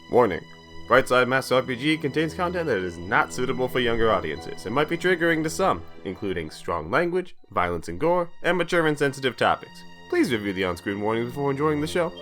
Warning. Brightside Masks RPG contains content that is not suitable for younger audiences and might be triggering to some, including strong language, violence and gore, and mature and sensitive topics. Please review the on-screen warnings before enjoying the show.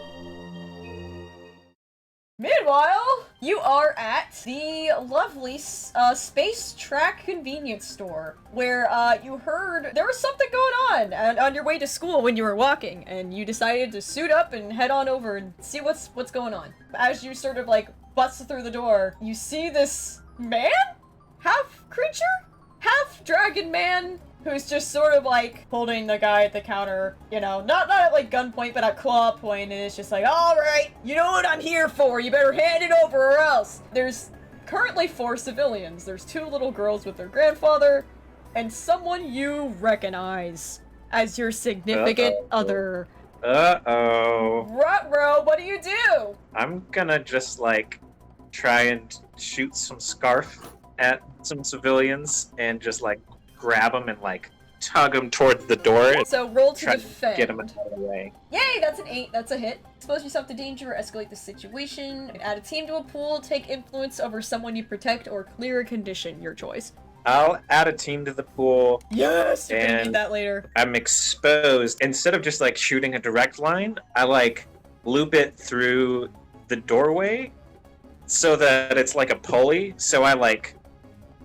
Meanwhile, you are at the lovely Space Track convenience store, where you heard there was something going on your way to school when you were walking, and you decided to suit up and head on over and see what's going on. As you sort of bust through the door, you see this man? Half creature? Half dragon man? Who's just sort of holding the guy at the counter, not at gunpoint, but at claw point, and it's just alright, you know what I'm here for, you better hand it over or else. There's currently 4 civilians. There's 2 little girls with their grandfather, and someone you recognize as your significant other. Ruh-roh, what do you do? I'm gonna just try and shoot some scarf at some civilians and just grab them and tug them towards the door. So roll to defend. Get them out of the way. Yay, that's an 8. That's a hit. Expose yourself to danger or escalate the situation. Add a team to a pool. Take influence over someone you protect or clear a condition. Your choice. I'll add a team to the pool. Yes, you're gonna need that later. I'm exposed. Instead of just shooting a direct line, I loop it through the doorway so that it's like a pulley. So I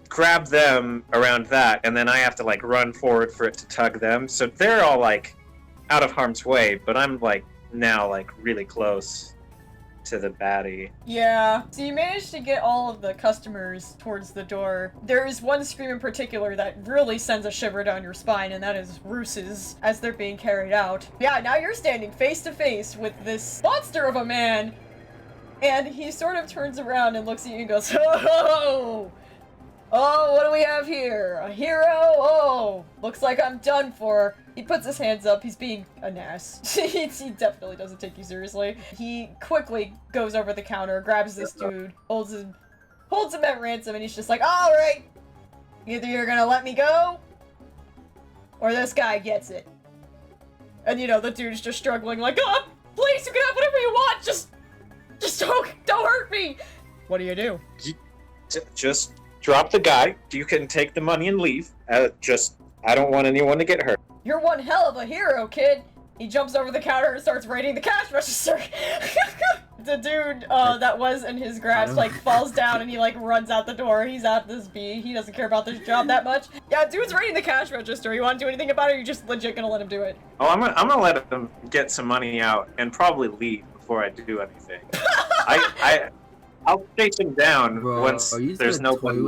grab them around that, and then I have to run forward for it to tug them. So they're all out of harm's way, but I'm now really close to the baddie. Yeah. So you managed to get all of the customers towards the door. There is one scream in particular that really sends a shiver down your spine, and that is Roos's as they're being carried out. Yeah, now you're standing face to face with this monster of a man, and he sort of turns around and looks at you and goes, Oh, what do we have here? A hero? Oh, looks like I'm done for. He puts his hands up. He's being an ass. He definitely doesn't take you seriously. He quickly goes over the counter, grabs this dude, holds him at ransom, and he's just all right, either you're gonna let me go, or this guy gets it. And the dude's just struggling please, you can have whatever you want, just don't hurt me. What do you do? Just drop the guy. You can take the money and leave. I don't want anyone to get hurt. You're one hell of a hero, kid. He jumps over the counter and starts raiding the cash register. The dude that was in his grasp falls down and he runs out the door. He's at this bee. He doesn't care about this job that much. Yeah, dude's raiding the cash register. You want to do anything about it, or you just legit gonna let him do it? Oh, I'm gonna let him get some money out and probably leave before I do anything. I'll chase him down once there's nobody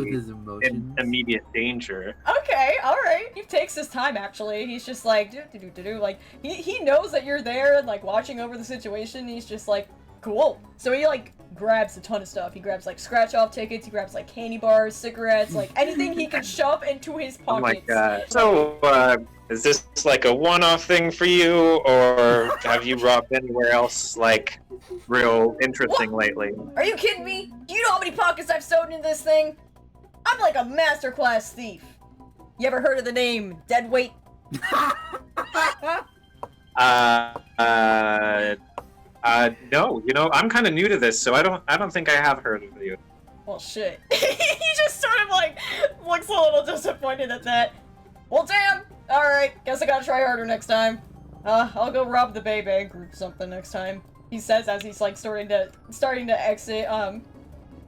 in immediate danger. Okay, alright. He takes his time, actually. He's just he knows that you're there and watching over the situation. He's just cool. So he grabs a ton of stuff. He grabs scratch-off tickets, he grabs candy bars, cigarettes, anything he can shove into his pockets. Oh my god. So, is this a one-off thing for you, or have you robbed anywhere else real interesting lately? Are you kidding me? Do you know how many pockets I've sewed into this thing? I'm like a masterclass thief. You ever heard of the name Deadweight? No. I'm kind of new to this, so I don't think I have heard of you. Well, shit. He just sort of looks a little disappointed at that. Well, damn. All right. Guess I gotta try harder next time. I'll go rob the Bay group something next time. He says as he's starting to exit.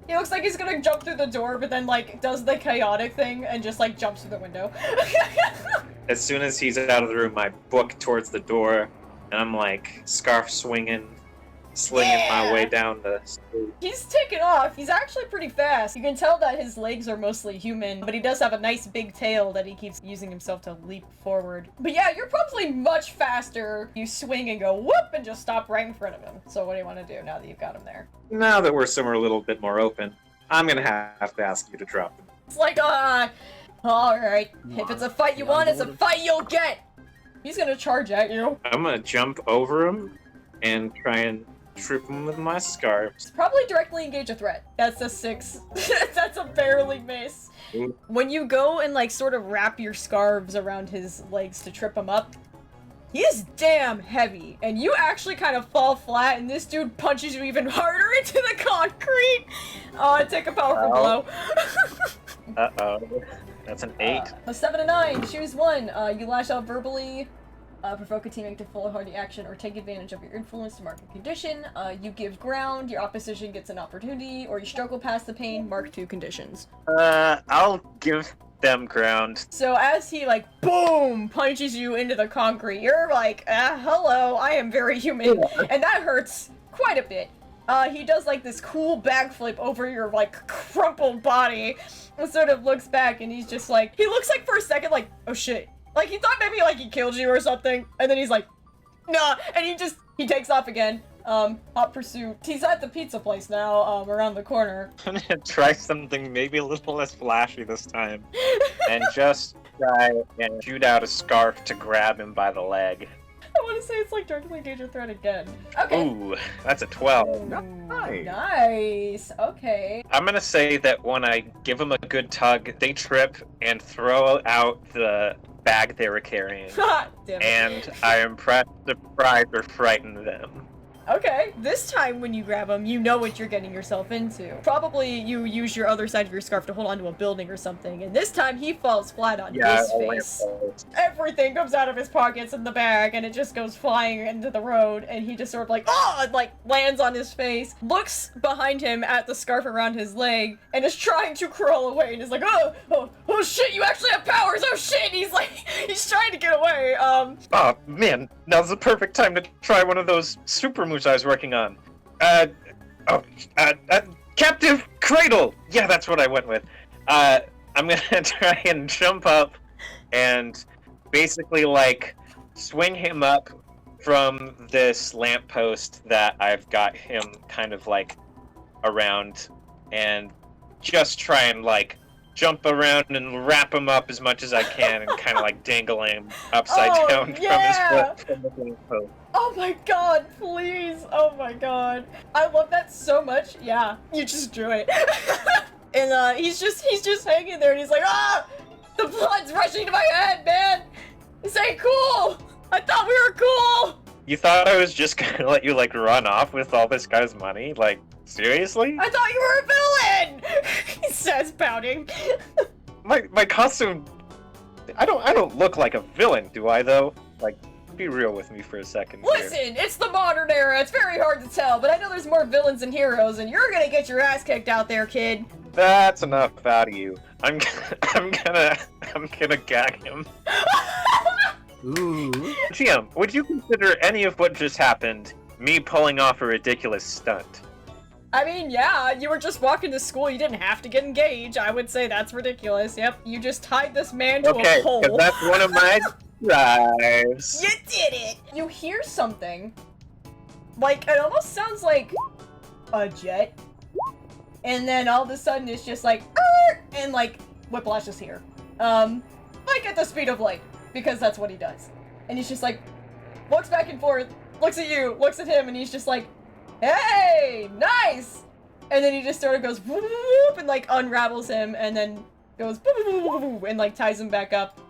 He looks like he's gonna jump through the door, but then does the chaotic thing and just jumps through the window. As soon as he's out of the room, I book towards the door, and I'm scarf slinging my way down the street. He's taken off. He's actually pretty fast. You can tell that his legs are mostly human, but he does have a nice big tail that he keeps using himself to leap forward. But yeah, you're probably much faster. You swing and go whoop and just stop right in front of him. So what do you want to do now that you've got him there? Now that we're somewhere a little bit more open, I'm gonna have to ask you to drop him. It's alright. If it's a fight you want, it's a fight you'll get. He's gonna charge at you. I'm gonna jump over him and try and trip him with my scarves. Probably directly engage a threat. That's a 6. That's a barely miss. When you go and sort of wrap your scarves around his legs to trip him up, He is damn heavy, and you actually kind of fall flat, and this dude punches you even harder into the concrete. Take a powerful blow. Uh-oh. That's an 8. A 7 and 9. Choose one. You lash out verbally, provoke a teammate to foolhardy action, or take advantage of your influence to mark a condition. You give ground, your opposition gets an opportunity, or you struggle past the pain, mark 2 conditions. I'll give them ground. So as he, like, boom, punches you into the concrete, you're like, hello, I am very human. And that hurts quite a bit. He does, like, this cool backflip over your, like, crumpled body, and sort of looks back, and he's just like, he looks like for a second, like, oh shit. Like, he thought maybe, like, he killed you or something, and then he's like, nah, and he takes off again. Hot pursuit. He's at the pizza place now, around the corner. I'm gonna try something maybe a little less flashy this time, and just try and shoot out a scarf to grab him by the leg. I want to say it's like directly engage your threat again. Okay. Ooh, that's a 12. Nice. Nice. Okay. I'm gonna say that when I give them a good tug, they trip and throw out the bag they were carrying. Damn it. And I am pressed, surprise, or frighten them. Okay, this time when you grab him, you know what you're getting yourself into. Probably you use your other side of your scarf to hold onto a building or something, and this time he falls flat on his face. Everything comes out of his pockets in the bag, and it just goes flying into the road, and he just sort of like, and like lands on his face, looks behind him at the scarf around his leg, and is trying to crawl away, and is like, oh shit, you actually have powers, oh shit, and he's trying to get away. Oh man, now's the perfect time to try one of those super moves I was working on. Captive Cradle! Yeah, that's what I went with. I'm gonna try and jump up and basically, like, swing him up from this lamppost that I've got him kind of, like, around, and just try and, like, jump around and wrap him up as much as I can and kind of, like, dangle him upside down from his foot from the lamppost. Oh my god, please! Oh my god. I love that so much. Yeah, you just drew it. And he's just hanging there and he's like, the blood's rushing to my head, man! This ain't cool! I thought we were cool! You thought I was just gonna let you, like, run off with all this guy's money? Like, seriously? I thought you were a villain! He says, pouting. My costume... I don't look like a villain, do I, though? Like, be real with me for a second here. Listen, it's the modern era. It's very hard to tell, but I know there's more villains than heroes, and you're gonna get your ass kicked out there, kid. That's enough out of you. I'm gonna gag him. Ooh. GM, would you consider any of what just happened me pulling off a ridiculous stunt? I mean, yeah, you were just walking to school, you didn't have to get engaged. I would say that's ridiculous. Yep, you just tied this man to a pole. Okay, 'cause that's one of my drives. You did it! You hear something. Like, it almost sounds like a jet. And then all of a sudden it's just like, and like, Whiplash is here. Like at the speed of light, because that's what he does. And he's just like, looks back and forth, looks at you, looks at him, and he's just like, hey, nice! And then he just sort of goes, whoop, and like unravels him, and then goes, and like ties him back up,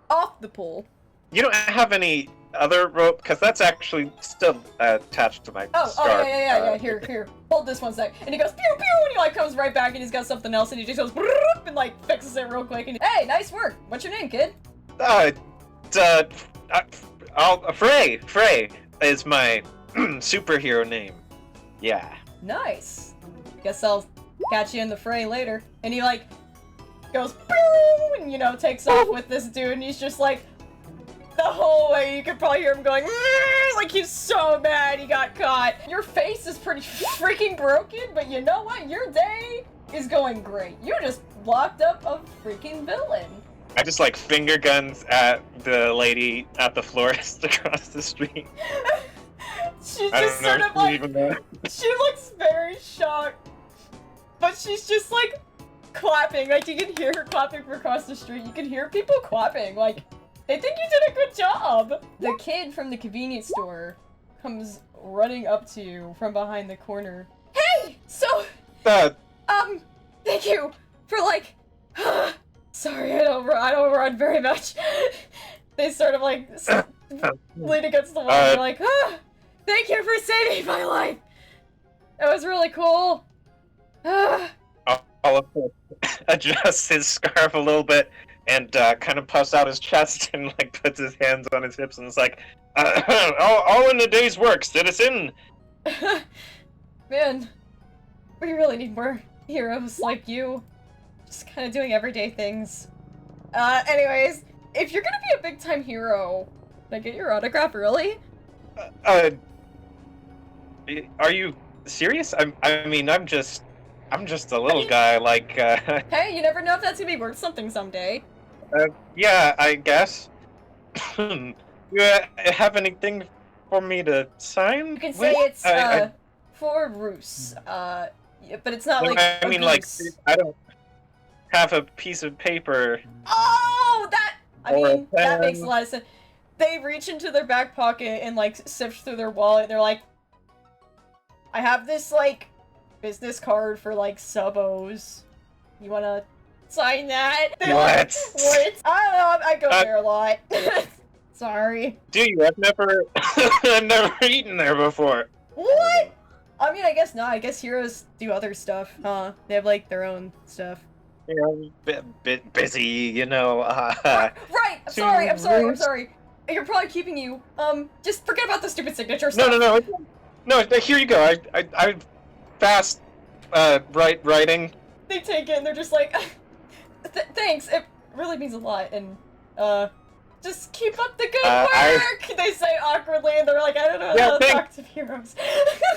off the pole. You don't have any other rope? Because that's actually still attached to my scarf. Oh, yeah. Here. Hold this one sec. And he goes, pew, pew, and he like comes right back, and he's got something else, and he just goes, and like fixes it real quick, and hey, nice work. What's your name, kid? Fray. Fray is my superhero name. Yeah. Nice. Guess I'll catch you in the fray later. And he like goes, pew, and you know, takes off with this dude, and he's just like, the whole way you could probably hear him going, like he's so mad he got caught. Your face is pretty freaking broken, but you know what? Your day is going great. You just locked up a freaking villain. I just like finger guns at the lady at the florist across the street. She's just sort of like, she looks very shocked, but she's just like clapping. Like you can hear her clapping from across the street. You can hear people clapping. Like they think you did a good job. The kid from the convenience store comes running up to you from behind the corner. Hey, so thank you for like. Sorry, I don't run very much. They sort of like lean against the wall. And they're like, ah, thank you for saving my life. That was really cool. Ah. I'll adjust his scarf a little bit and kind of puffs out his chest and like puts his hands on his hips and is like, all in a day's work, citizen. Man, we really need more heroes like you. Just kind of doing everyday things. Anyways, if you're gonna be a big-time hero, can I get your autograph early? Are you serious? I mean, I'm just a little guy, like, Hey, you never know if that's gonna be worth something someday. Yeah, I guess. You have anything for me to sign? You can say it's, for Roos, but it's not like I mean, like, I don't have a piece of paper. Oh, I Or mean, a that makes a pen. lot of sense. They reach into their back pocket and, like, sift through their wallet. They're like, I have this, like, business card for, like, Subos. You wanna sign that? What? What? I don't know, I go there a lot. Sorry. Do you? I've never eaten there before. What? I mean, I guess not. I guess heroes do other stuff, huh? They have, like, their own stuff. You know, bit busy, you know. Right! I'm sorry. You're probably keeping you. Just forget about the stupid signature stuff. No, here you go. I fast, writing. They take it and they're just like, thanks, it really means a lot, and, just keep up the good work! They say awkwardly, and they're like, I don't know how to talk to heroes.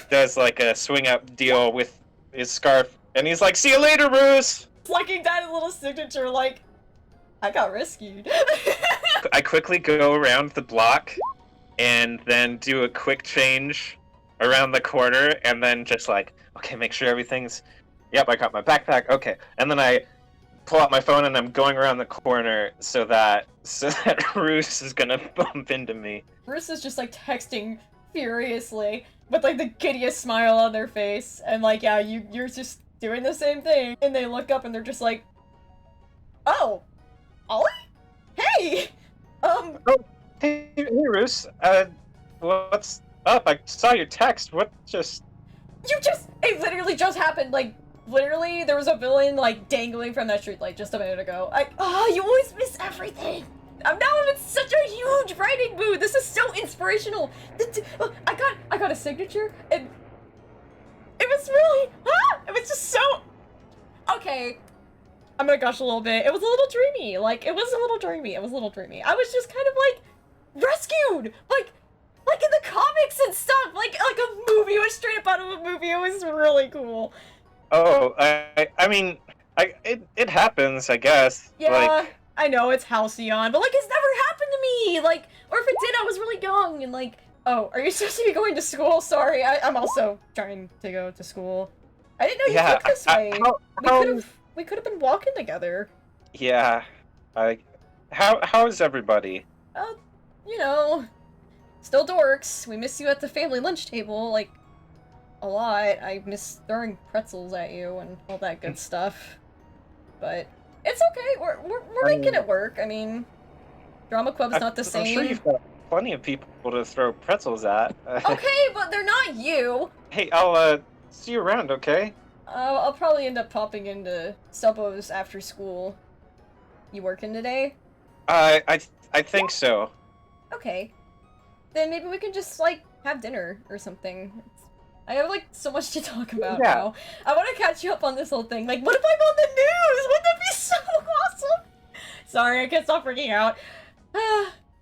Does, like, a swing-up deal with his scarf, and he's like, see you later, Bruce! Plucking down a little signature like, I got rescued. I quickly go around the block, and then do a quick change around the corner, and then just like, okay, make sure everything's... Yep, I got my backpack, okay. And then I pull out my phone, and I'm going around the corner so that Roos is gonna bump into me. Roos is just like texting furiously, with like the giddiest smile on their face, and like, yeah, you're just doing the same thing. And they look up and they're just like, oh, Ollie? Hey! Oh, hey Roos, what's up? I saw your text, It literally just happened, like, literally, there was a villain, like, dangling from that streetlight just a minute ago. You always miss everything! I'm in such a huge writing mood! This is so inspirational! I got a signature, and it was just so... Okay, I'm gonna gush a little bit. It was a little dreamy. I was just kind of, like, rescued! Like in the comics and stuff! Like a movie. It was straight up out of a movie. It was really cool. Oh, I mean, it happens, I guess. Yeah, like... I know, it's Halcyon, but, like, it's never happened to me! Like, or if it did, I was really young, and, like, oh, are you supposed to be going to school? Sorry, I'm also trying to go to school. I didn't know you took this way. We could have been walking together. Yeah, how is everybody? You know, still dorks. We miss you at the family lunch table, like, a lot. I miss throwing pretzels at you and all that good stuff. But it's okay. We're making it work. I mean, Drama Club's not the same. I'm sure you've got plenty of people to throw pretzels at. Okay, but they're not you. Hey, I'll see you around, okay? I'll probably end up popping into Subbo's after school. You working today? I think so. Okay. Then maybe we can just, like, have dinner or something. I have, like, so much to talk about now. I want to catch you up on this whole thing. Like, what if I'm on the news? Wouldn't that be so awesome? Sorry, I can't stop freaking out.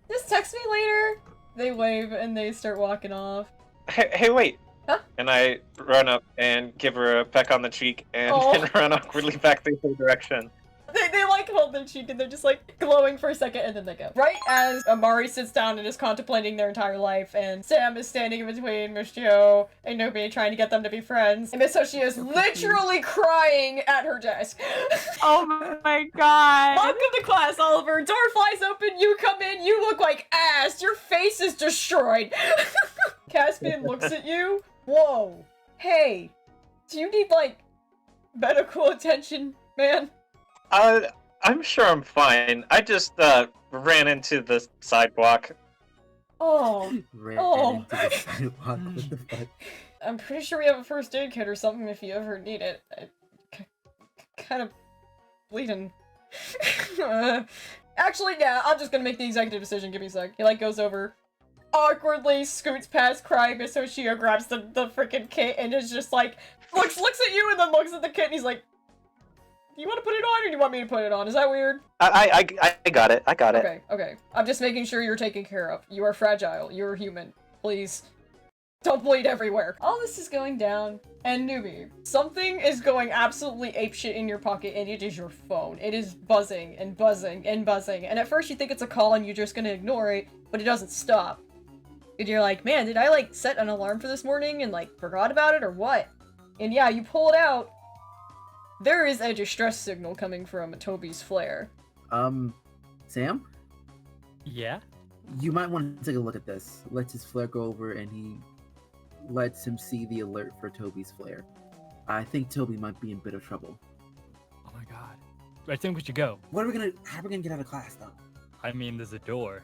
Just text me later. They wave and they start walking off. Hey, wait. Huh? And I run up and give her a peck on the cheek and then run awkwardly back the other direction. They like hold their cheek and they're just like glowing for a second and then they go. Right as Amari sits down and is contemplating their entire life and Sam is standing in between Miss Joe and Nobi trying to get them to be friends. And Miss Hoshi is literally crying at her desk. Oh my god. Welcome to class, Oliver. Door flies open, you come in, you look like ass. Your face is destroyed. Caspian looks at you. Whoa. Hey, do you need like medical attention, man? I'm sure I'm fine. I just ran into the sidewalk. Oh, Ran Oh. into the sidewalk. What the fuck? I'm pretty sure we have a first aid kit or something if you ever need it. Kind of bleeding. Actually, yeah, I'm just gonna make the executive decision. Give me a sec. He like goes over, awkwardly scoots past crying Miss Hoshio, grabs the freaking kit, and is just like looks at you and then looks at the kit, and he's like, "Do you want to put it on, or do you want me to put it on? Is that weird?" I got it. I got it. Okay, okay. I'm just making sure you're taken care of. You are fragile. You're human. Please. Don't bleed everywhere. All this is going down, and newbie, something is going absolutely apeshit in your pocket, and it is your phone. It is buzzing and buzzing and buzzing, and at first you think it's a call and you're just gonna ignore it, but it doesn't stop. And you're like, man, did I like set an alarm for this morning and like forgot about it or what? And yeah, you pull it out. There is a distress signal coming from Tobe's F.L.A.R.E. Sam? Yeah? You might want to take a look at this. Lets his F.L.A.R.E go over and he lets him see the alert for Tobe's F.L.A.R.E. I think Tobe might be in a bit of trouble. Oh my god. I think we should go. How are we gonna get out of class though? I mean, there's a door.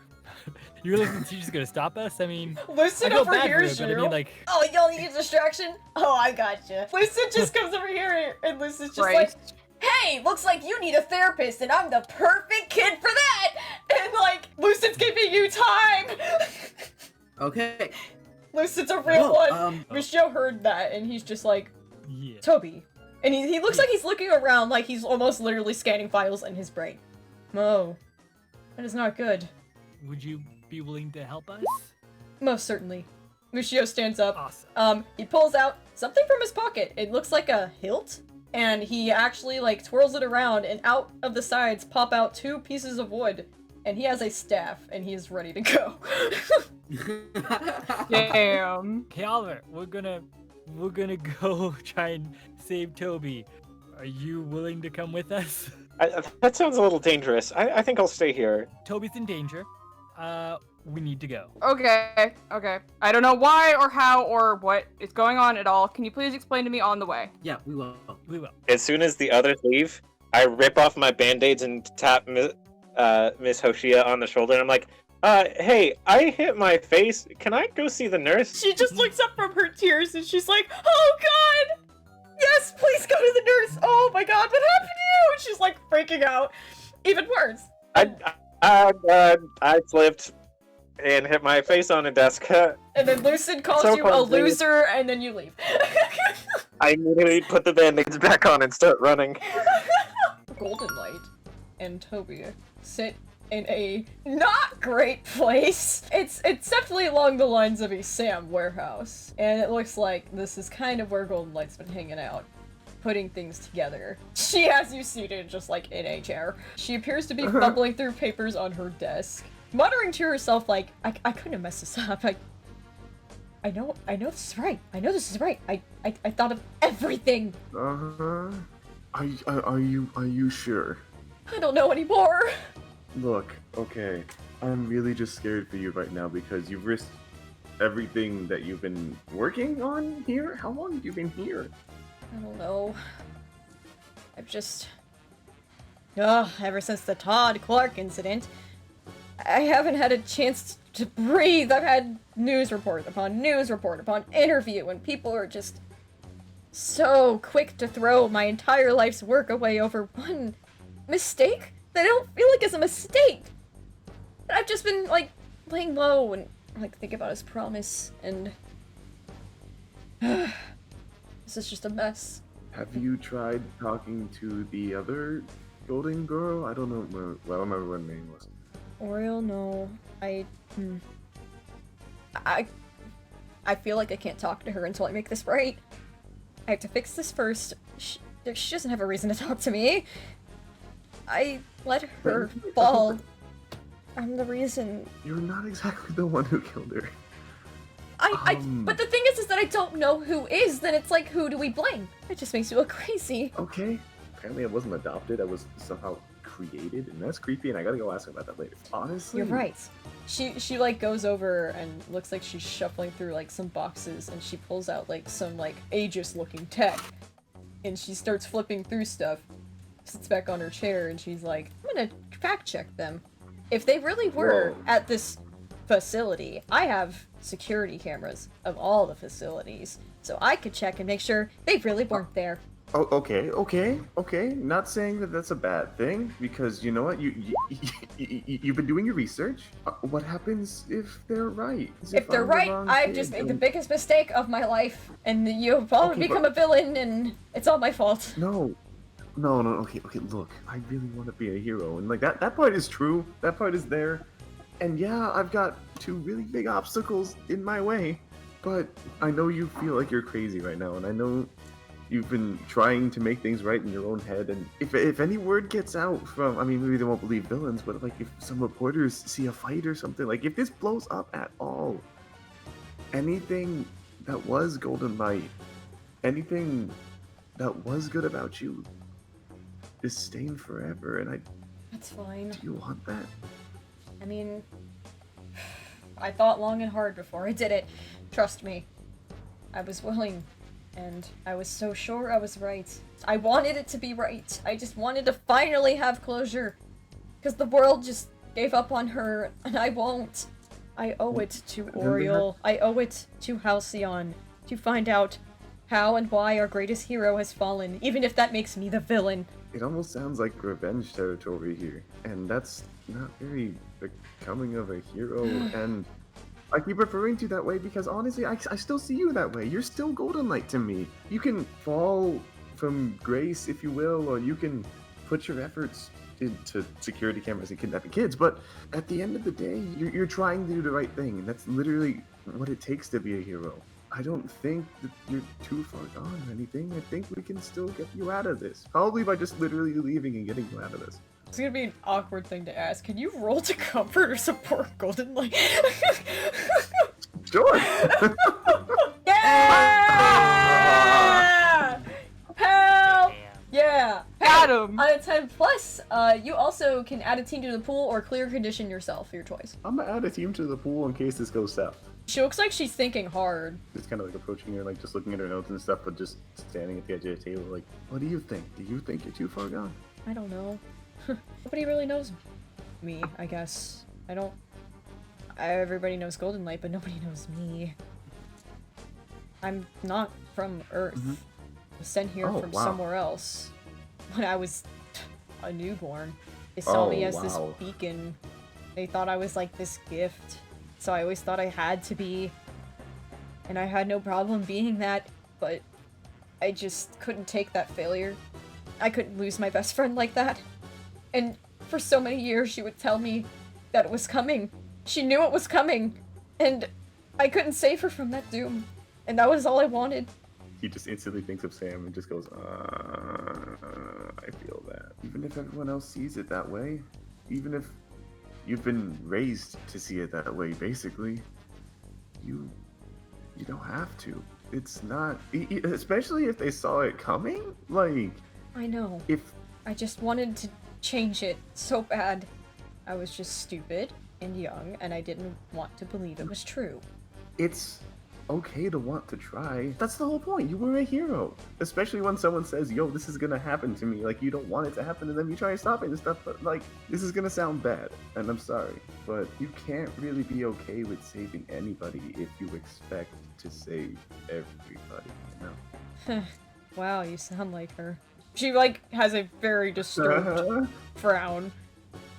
You really think the teacher's gonna stop us? I mean, I Lucid feel bad for overhears it, you. but I mean, like, Oh, y'all need a distraction? Oh, I gotcha. Lucid just comes over here, and Lucid's just like, hey, looks like you need a therapist, and I'm the perfect kid for that! And, like, Lucid's giving you time! Okay. Lucid's a real Whoa, one. Michelle heard that, and he's just like, yeah. Tobe. And he looks like he's looking around, like he's almost literally scanning files in his brain. Oh, that is not good. Would you be willing to help us? Most certainly. Michio stands up. Awesome. He pulls out something from his pocket. It looks like a hilt, and he actually like twirls it around, and out of the sides pop out 2 pieces of wood, and he has a staff, and he is ready to go. Damn. Okay, Oliver, we're gonna go try and save Tobe. Are you willing to come with us? That sounds a little dangerous. I think I'll stay here. Toby's in danger. We need to go. Okay, okay. I don't know why or how or what is going on at all. Can you please explain to me on the way? Yeah, we will. We will. As soon as the others leave, I rip off my band-aids and tap Miss Hoshia on the shoulder, and I'm like, hey, I hit my face. Can I go see the nurse? She just looks up from her tears, and she's like, oh god! Yes, please go to the nurse! Oh my god, what happened to you? And she's like freaking out. Even worse. I slipped and hit my face on a desk. And then Lucid calls So you a clumsy. loser, and then you leave. I immediately put the band-aids back on and start running. Golden Light and Tobe sit in a not great place. It's definitely along the lines of a Sam warehouse, and it looks like this is kind of where Golden Light's been hanging out, putting things together. She has you seated just like in a chair. She appears to be fumbling through papers on her desk, muttering to herself like, I couldn't have messed this up. I know this is right. I know this is right. I thought of everything. Uh-huh. Are you sure? I don't know anymore. Look, okay, I'm really just scared for you right now because you've risked everything that you've been working on here? How long have you been here? I don't know. I've just... ever since the Todd Clark incident, I haven't had a chance to breathe. I've had news report upon interview, and people are just so quick to throw my entire life's work away over one mistake that I don't feel like it's a mistake. I've just been, like, laying low and, like, thinking about his promise, and... this is just a mess. Have you tried talking to the other golden girl? I don't know, well, I don't remember what her name was. Oriole, no. I feel like I can't talk to her until I make this right. I have to fix this first. She doesn't have a reason to talk to me. I let her fall. I'm the reason. You're not exactly the one who killed her. But the thing is that I don't know who is, then it's like, who do we blame? It just makes you look crazy. Okay. Apparently I wasn't adopted, I was somehow created, and that's creepy, and I gotta go ask her about that later. Honestly. You're right. She like goes over and looks like she's shuffling through like some boxes, and she pulls out like some like Aegis looking tech, and she starts flipping through stuff. sits back on her chair and she's like, I'm gonna fact check them. If they really were Whoa. at this facility, I have security cameras of all the facilities, so I could check and make sure they really weren't there. Oh, okay. Not saying that that's a bad thing, because you know what? You've been doing your research. What happens if they're right? If they're I'm the right, wrong I've kid, just made the then- biggest mistake of my life, and you've all Okay, become but- a villain, and it's all my fault. No, okay, look, I really want to be a hero, and like that part is true, that part is there, and yeah, I've got 2 really big obstacles in my way, but I know you feel like you're crazy right now, and I know you've been trying to make things right in your own head, and if any word gets out from, I mean, maybe they won't believe villains, but like if some reporters see a fight or something, like if this blows up at all, anything that was Golden Light, anything that was good about you is stained forever, and That's fine. do you want that? I mean, I thought long and hard before I did it. Trust me. I was willing, and I was so sure I was right. I wanted it to be right. I just wanted to finally have closure. Because the world just gave up on her, and I won't. I owe it to Oriole. I owe it to Halcyon to find out how and why our greatest hero has fallen, even if that makes me the villain. It almost sounds like revenge territory here, and that's not very becoming of a hero, and I keep referring to you that way because honestly, I still see you that way. You're still Golden Light to me. You can fall from grace, if you will, or you can put your efforts into security cameras and kidnapping kids, but at the end of the day, you're trying to do the right thing, and that's literally what it takes to be a hero. I don't think that you're too far gone or anything. I think we can still get you out of this. Probably by just literally leaving and getting you out of this. It's gonna be an awkward thing to ask. Can you roll to comfort or support Golden Light? Sure! Yeah! Help! Yeah. Got him. On a 10 plus, you also can add a team to the pool or clear condition yourself, your choice. I'm gonna add a team to the pool in case this goes south. She looks like she's thinking hard. Just kind of like approaching her, like just looking at her notes and stuff, but just standing at the edge of the table, like, what do you think? Do you think you're too far gone? I don't know. Nobody really knows me, I guess. Everybody knows Golden Light, but nobody knows me. I'm not from Earth. Mhm. I was sent here Oh, from wow. somewhere else. When I was a newborn, they saw me Oh, as this wow. beacon. They thought I was like this gift. So I always thought I had to be. And I had no problem being that, but I just couldn't take that failure. I couldn't lose my best friend like that. And for so many years, she would tell me that it was coming. She knew it was coming. And I couldn't save her from that doom. And that was all I wanted. He just instantly thinks of Sam and just goes, I feel that. Even if everyone else sees it that way, even if you've been raised to see it that way, basically, you don't have to. It's not, especially if they saw it coming, like, I know. if, I just wanted to change it so bad. I was just stupid and young, and I didn't want to believe it was true. it's okay to want to try. That's the whole point. You were a hero. Especially when someone says, yo, this is gonna happen to me. Like, you don't want it to happen, and then you try to stop it and stuff, but like, this is gonna sound bad, and I'm sorry, but you can't really be okay with saving anybody if you expect to save everybody, you know? Wow, you sound like her. She, like, has a very disturbed frown.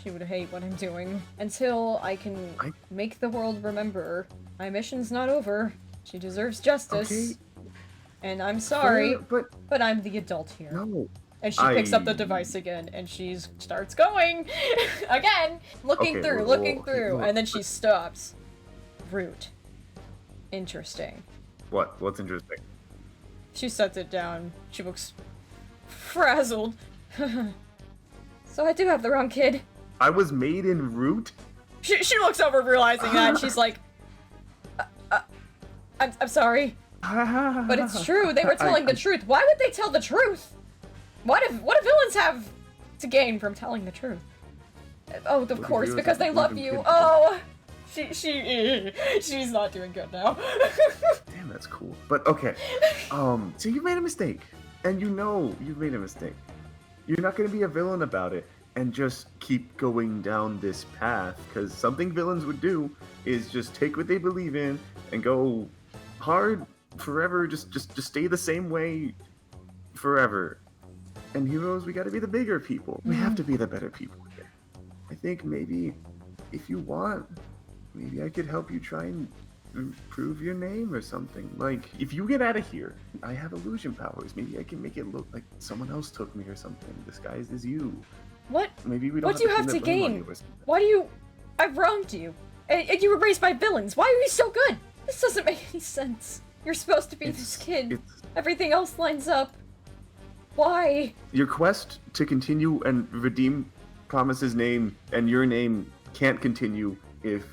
She would hate what I'm doing. Until I can make the world remember. My mission's not over. She deserves justice. Okay. And I'm sorry, Fair, but I'm the adult here. no. And she picks up the device again, and she starts going! Again! Looking Okay, through, well, looking okay, through, well, and then she stops. Rude. Interesting. What's interesting? She sets it down. She looks frazzled. So I do have the wrong kid. I was made in Root? She looks over realizing that, and she's like, I'm sorry, but it's true. They were telling the truth. Why would they tell the truth? What do villains have to gain from telling the truth? Oh, of course, villains because have to they love believe in you. kids. Oh, she's not doing good now. Damn, that's cool. But okay. So you made a mistake. And you know you've made a mistake. You're not going to be a villain about it and just keep going down this path, because something villains would do is just take what they believe in and go hard forever, just stay the same way forever. And heroes, we got to be the bigger people. We have to be the better people here. I think maybe if you want, maybe I could help you try and improve your name or something. Like, if you get out of here, I have illusion powers. Maybe I can make it look like someone else took me or something, disguised as you. What? Maybe we don't What do you have to gain? Why do you... I've wronged you. And you were raised by villains. Why are you so good? This doesn't make any sense. You're supposed to be this kid. Everything else lines up. Why? Your quest to continue and redeem Promise's name and your name can't continue if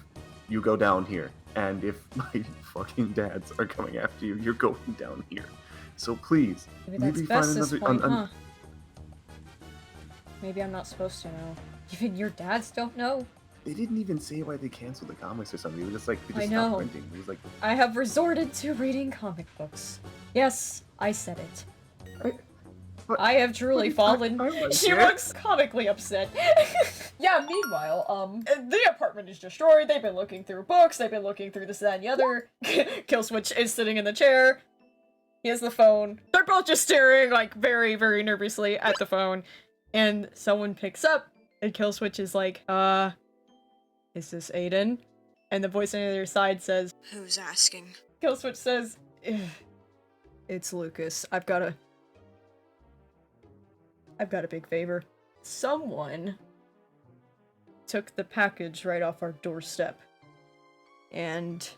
you go down here. And if my fucking dads are coming after you, you're going down here. So please, maybe find another... huh? Maybe I'm not supposed to know. Even your dads don't know? They didn't even say why they canceled the comics or something. It was just like, they just I know. stopped printing. It was like... I have resorted to reading comic books. Yes, I said it. I have truly fallen. She looks comically upset. Yeah, meanwhile, the apartment is destroyed. They've been looking through books. They've been looking through this, that, and the other. Killswitch is sitting in the chair. He has the phone. They're both just staring, like, very, very nervously at the phone. And someone picks up, and Killswitch is like, is this Aiden? And the voice on the other side says, Who's asking? Killswitch says, it's Lucas. I've got a big favor. Someone took the package right off our doorstep. And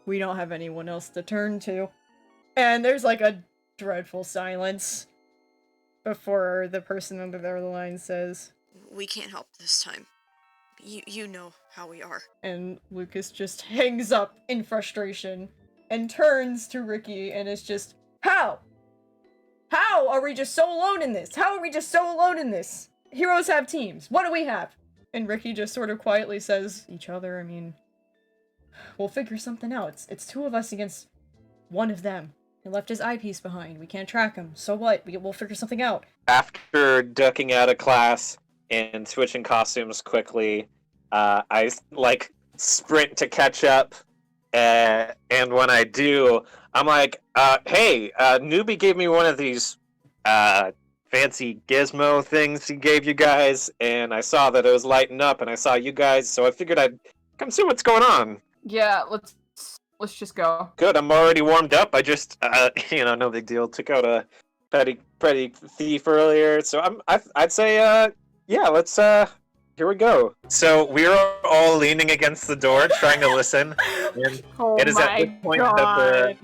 we don't have anyone else to turn to. And there's like a dreadful silence before the person on the other line says, We can't help this time. You know how we are. And Lucas just hangs up in frustration and turns to Ricky and is just, How? How are we just so alone in this? How are we just so alone in this? Heroes have teams. What do we have? And Ricky just sort of quietly says, each other. I mean, we'll figure something out. It's two of us against one of them. He left his eyepiece behind. We can't track him. So what? We'll figure something out. After ducking out of class and switching costumes quickly, I like sprint to catch up. And when I do, I'm like, hey, Newbie gave me one of these fancy gizmo things he gave you guys, and I saw that it was lighting up, and I saw you guys, so I figured I'd come see what's going on. Yeah, let's just go. Good, I'm already warmed up. I just, no big deal. Took out a petty thief earlier, so I'd say, yeah, let's, here we go. So we're all leaning against the door, trying to listen. And it is at this point that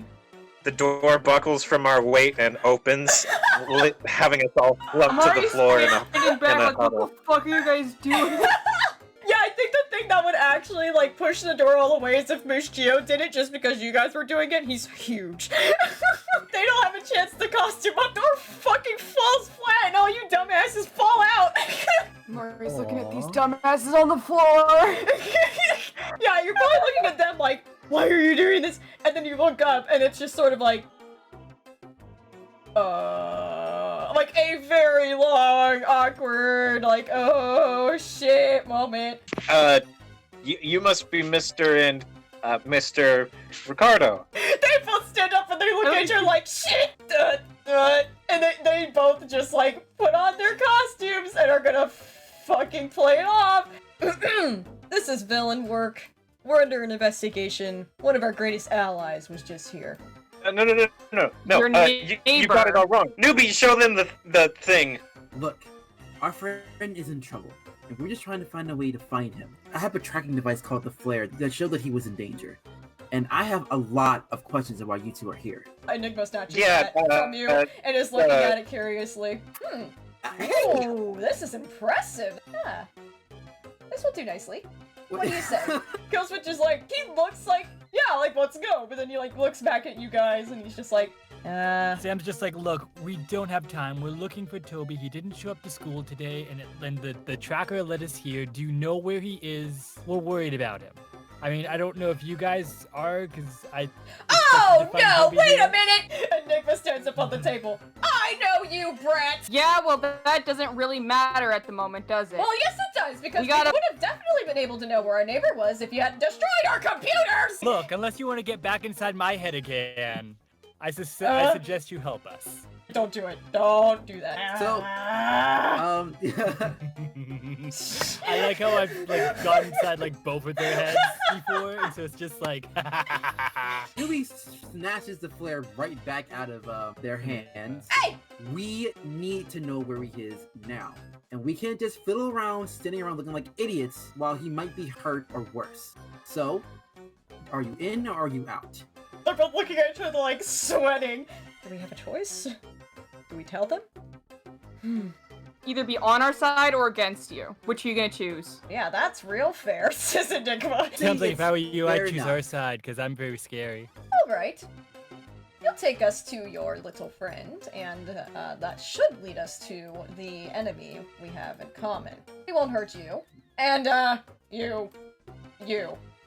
the door buckles from our weight and opens, having us all slumped to the floor in a like, what huddle. the fuck are you guys doing? Yeah, I think the thing that would actually, like, push the door all the way is if Moose Geo did it just because you guys were doing it. He's huge. They don't have a chance to costume up. Door fucking falls flat and all you dumbasses fall out. Murray's looking at these dumbasses on the floor. Yeah, you're probably looking at them like, why are you doing this? And then you look up and it's just sort of like a very long, awkward, like, oh shit moment. You must be Mr. and Mr. Ricardo. They both stand up and they look at you like, shit! And they both just, like, put on their costumes and are gonna fucking play it off. This is villain work. We're under an investigation. One of our greatest allies was just here. No. Your You got it all wrong. Newbie, show them the thing. Look, our friend is in trouble, and we're just trying to find a way to find him. I have a tracking device called the F.L.A.R.E that showed that he was in danger. And I have a lot of questions about why you two are here. Enigma snatches that from you and is looking at it curiously. Oh, this is impressive. Yeah. This will do nicely. What do you say? Killswitch is like, he looks like, yeah, like, let's go. But then he, like, looks back at you guys and he's just like, Sam's just like, look, we don't have time. We're looking for Tobe. He didn't show up to school today, and the tracker led us here. Do you know where he is? We're worried about him. I mean, I don't know if you guys are, because I... Oh, no, wait a minute! Enigma stands up on the table. I know you brat! Yeah, well, that doesn't really matter at the moment, does it? Well, yes it does, because we gotta- would have definitely been able to know where our neighbor was if you hadn't destroyed our computers! Look, unless you want to get back inside my head again, I suggest you help us. Don't do it. Don't do that. So, I like how I've like gone inside like both of their heads before, and so it's just like. Tobe snatches the flare right back out of their hands. Hey! We need to know where he is now. And we can't just fiddle around, standing around looking like idiots while he might be hurt or worse. So, are you in or are you out? They're both looking at each other like sweating. Do we have a choice? Do we tell them? Either be on our side or against you. Which are you gonna choose? Yeah, that's real fair, says Enigma. Sounds like if I were you, I'd Fair choose enough. our side, because I'm very scary. Alright. You'll take us to your little friend, and that should lead us to the enemy we have in common. We won't hurt you. And,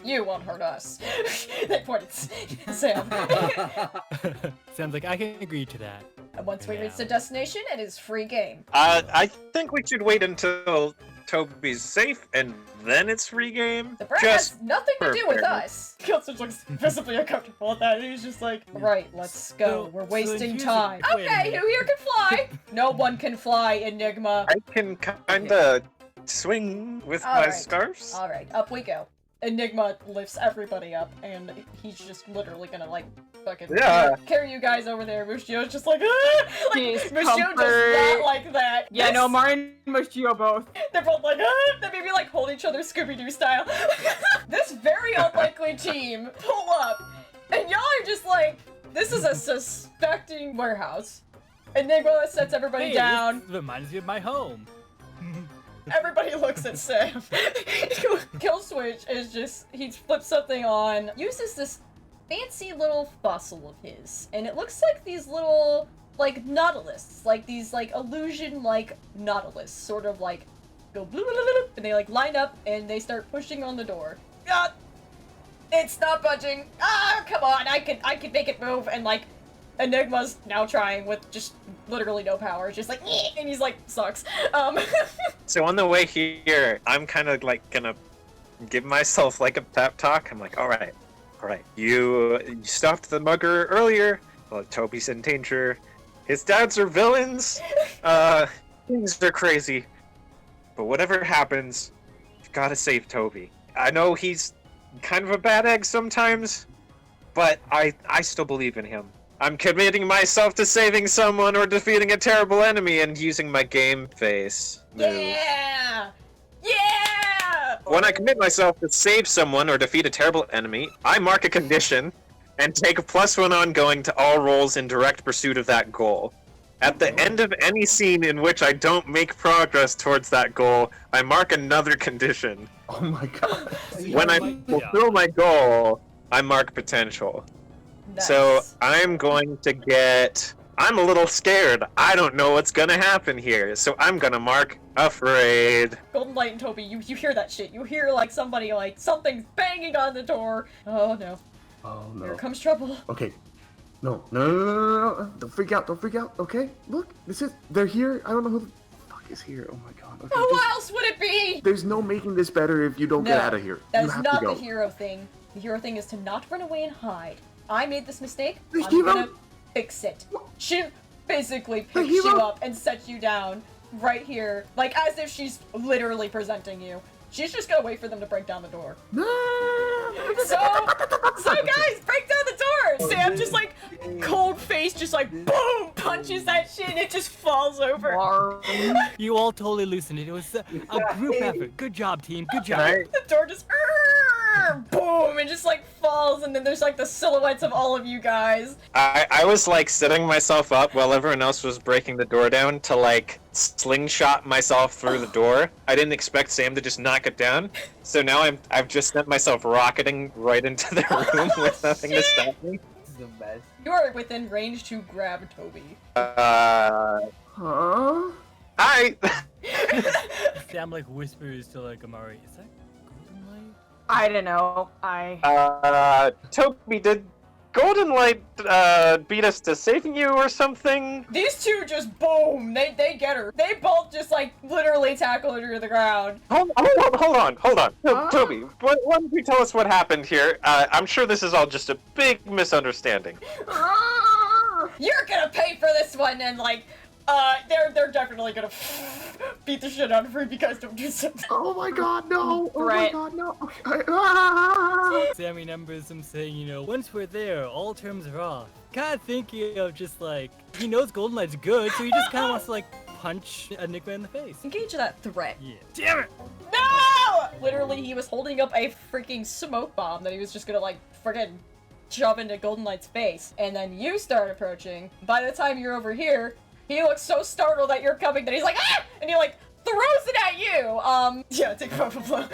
you won't hurt us. They pointed Sam. Sounds like I can agree to that. And once we reach the destination, it is free game. I think we should wait until Toby's safe and then it's free game. The brat Just has nothing to do with fairness. us. Killswitch looks visibly uncomfortable at that. He's just like, right, let's go. So- We're so wasting here's a- time. wait a Okay, minute. who here can fly? No one can fly, Enigma. I can kinda swing with my Alright. scarves. Alright, up we go. Enigma lifts everybody up, and he's just literally gonna, like, fucking Yeah. carry you guys over there. Mushio's just like, ah! Like, Mushio does Discomfort. not like that. Yeah, no, Marin and Mushio both. They're both like, ah! They maybe, like, hold each other Scooby-Doo style. This very unlikely team pull up, and y'all are just like, this is a suspecting warehouse. Enigma sets everybody Hey, down. This reminds me of my home. Everybody looks at Sam. Killswitch is just, he flips something on, uses this fancy little fossil of his, and it looks like these little, like, nautilus, like these, like, illusion-like nautilus, sort of like, go blue, and they, like, line up, and they start pushing on the door. Ah! It's not budging! Ah, come on, I could make it move, and, like, Enigma's now trying with just literally no power, just like, "Nyeh," and he's like, sucks. So on the way here, I'm kind of like gonna give myself like a pep talk. I'm like, all right. You stopped the mugger earlier. Well, Toby's in danger. His dads are villains. Things are crazy. But whatever happens, you've got to save Toby. I know he's kind of a bad egg sometimes, but I still believe in him. I'm committing myself to saving someone or defeating a terrible enemy and using my game face move. Yeah! Yeah! When I commit myself to save someone or defeat a terrible enemy, I mark a condition and take a +1 ongoing to all rolls in direct pursuit of that goal. At the end of any scene in which I don't make progress towards that goal, I mark another condition. Oh my god. When I fulfill my goal, I mark potential. So Nice. I'm going to get... I'm a little scared. I don't know what's gonna happen here, so I'm gonna mark afraid. Golden Light and Toby, you hear that shit. You hear, like, somebody, like, something's banging on the door. Oh, no. Oh Here no. comes trouble. Okay. No. Don't freak out, okay? Look, they're here. I don't know who the fuck is here. Oh my god. Okay, Who else would it be? there's no making this better if you don't get No, out of here. That You is have not to go. the hero thing. The hero thing is to not run away and hide. I made this mistake. The I'm hero- gonna fix it. She basically The picks you hero- up and sets you down right here, like as if she's literally presenting you. She's just gonna wait for them to break down the door. No. So guys, break down the door! Sam just like cold face, just like boom, punches that shit and it just falls over. Marin. You all totally loosened it. It was a group effort. Good job, team. Good job. Right? The door just boom, and just like falls, and then there's like the silhouettes of all of you guys. I was like setting myself up while everyone else was breaking the door down to like slingshot myself through the door. I didn't expect Sam to just knock it down, so now I've just sent myself rocketing right into the room with nothing to stop me. This is the best. You are within range to grab Toby. Huh? I Sam like whispers to like Amari, is that Golden Light? I don't know. Toby, did Golden Light beat us to saving you or something? These two just boom, they get her. They both just like literally tackle her to the ground. Hold on. Toby, why don't you tell us what happened here? I'm sure this is all just a big misunderstanding. You're gonna pay for this one, and like, they're definitely gonna beat the shit out of her if you guys don't do something. Oh my god, no! Oh Right. my god, no! Sam remembers him saying, once we're there, all terms are off. Kind of thinking of just like, he knows Golden Light's good, so he just kind of wants to like punch Enigma in the face. Engage that threat. Yeah. Damn it! No! Literally, he was holding up a freaking smoke bomb that he was just gonna like friggin' shove into Golden Light's face. And then you start approaching. By the time you're over here, he looks so startled that you're coming that he's like, ah! And he like throws it at you. Yeah, take a blow.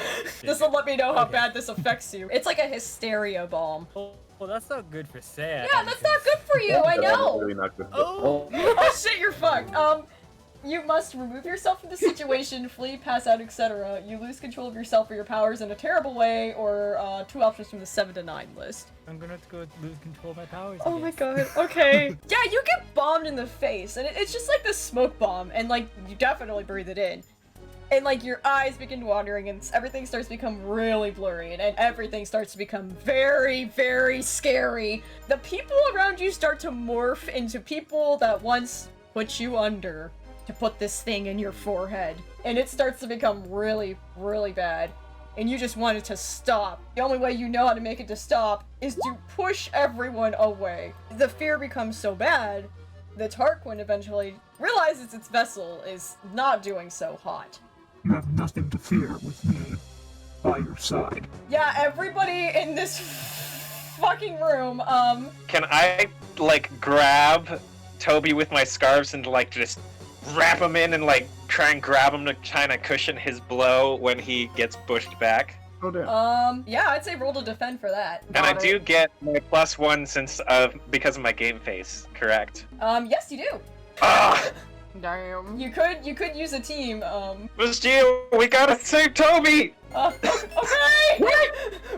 This will let me know how bad this affects you. It's like a hysteria bomb. Oh, well, that's not good for Sam. Yeah, that's not good for you, I know. Really not good. Oh! Oh shit, you're fucked. You must remove yourself from the situation, flee, pass out, etc. You lose control of yourself or your powers in a terrible way, or 2 options from the 7 to 9 list. I'm gonna have to go lose control of my powers. Oh my god, okay. Yeah, you get bombed in the face, and it's just like the smoke bomb, and like, you definitely breathe it in. And like, your eyes begin wandering, and everything starts to become really blurry, and everything starts to become very, very scary. The people around you start to morph into people that once put you under to put this thing in your forehead. And it starts to become really, really bad. And you just want it to stop. The only way you know how to make it to stop is to push everyone away. The fear becomes so bad that Tarquin eventually realizes its vessel is not doing so hot. You have nothing to fear with me by your side. Yeah, everybody in this fucking room, Can I, like, grab Toby with my scarves and, like, just wrap him in and, like, try and grab him to kind of cushion his blow when he gets pushed back? Oh damn. yeah, I'd say roll to defend for that. And I do get my +1 since because of my game face, correct? Yes, you do. Ah! Damn. You could use a team, Miss Gio, we gotta save Toby! okay!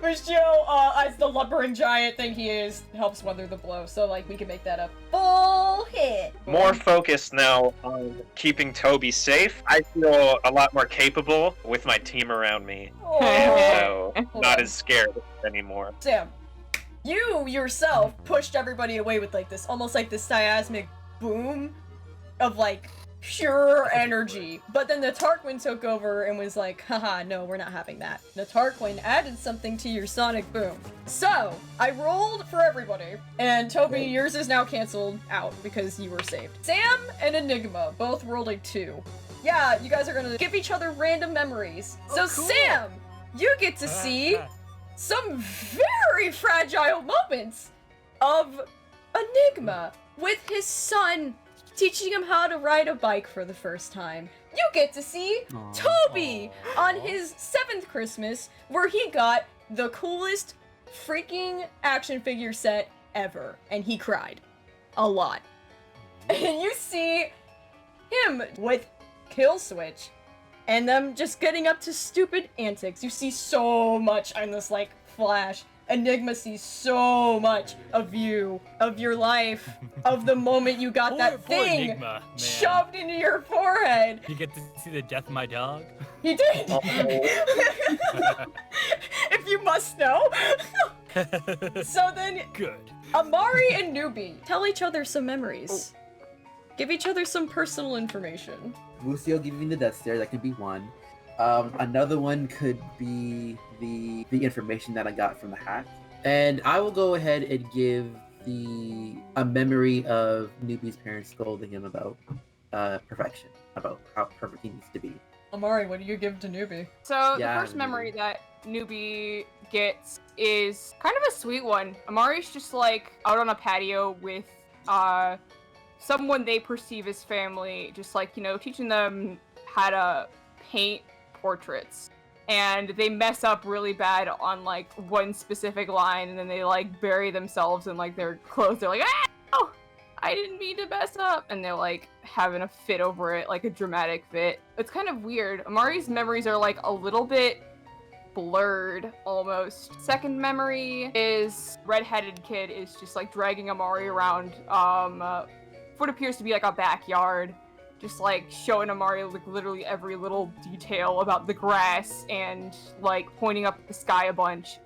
Which Joe, as the lumbering giant thing he is, helps weather the blow, so like we can make that a full hit. More focused now on keeping Toby safe. I feel a lot more capable with my team around me, so not as scared anymore. Sam, you yourself pushed everybody away with like this, almost like this seismic boom of like pure energy. But then the Tarquin took over and was like, haha, no, we're not having that. The Tarquin added something to your sonic boom. So, I rolled for everybody, and Toby, yours is now canceled out because you were saved. Sam and Enigma both rolled a 2. Yeah, you guys are gonna give each other random memories. So cool. Sam, you get to see some very fragile moments of Enigma with his son teaching him how to ride a bike for the first time. You get to see Toby on his 7th Christmas, where he got the coolest freaking action figure set ever, and he cried a lot. And you see him with Killswitch, and them just getting up to stupid antics. You see so much on this like flash. Enigma sees so much of you, of your life, of the moment you got that Poor thing Enigma, man. shoved into your forehead. You get to see the death of my dog? He did. If you must know. So then, Good. Amari and Newbie tell each other some memories. Give each other some personal information. Lucio giving the death stare, that could be one. Another one could be the information that I got from the hack. And I will go ahead and give a memory of Newbie's parents scolding him about perfection, about how perfect he needs to be. Amari, what do you give to Newbie? So Yeah, the first memory that Newbie gets is kind of a sweet one. Amari's just like out on a patio with someone they perceive as family, just like, teaching them how to paint portraits. And they mess up really bad on like one specific line, and then they like bury themselves in like their clothes. They're like, ah, no, I didn't mean to mess up, and they're like having a fit over it, like a dramatic fit. It's kind of weird. Amari's memories are like a little bit blurred almost. Second memory is redheaded kid is just like dragging Amari around what appears to be like a backyard, just like showing Amari like literally every little detail about the grass and like pointing up at the sky a bunch.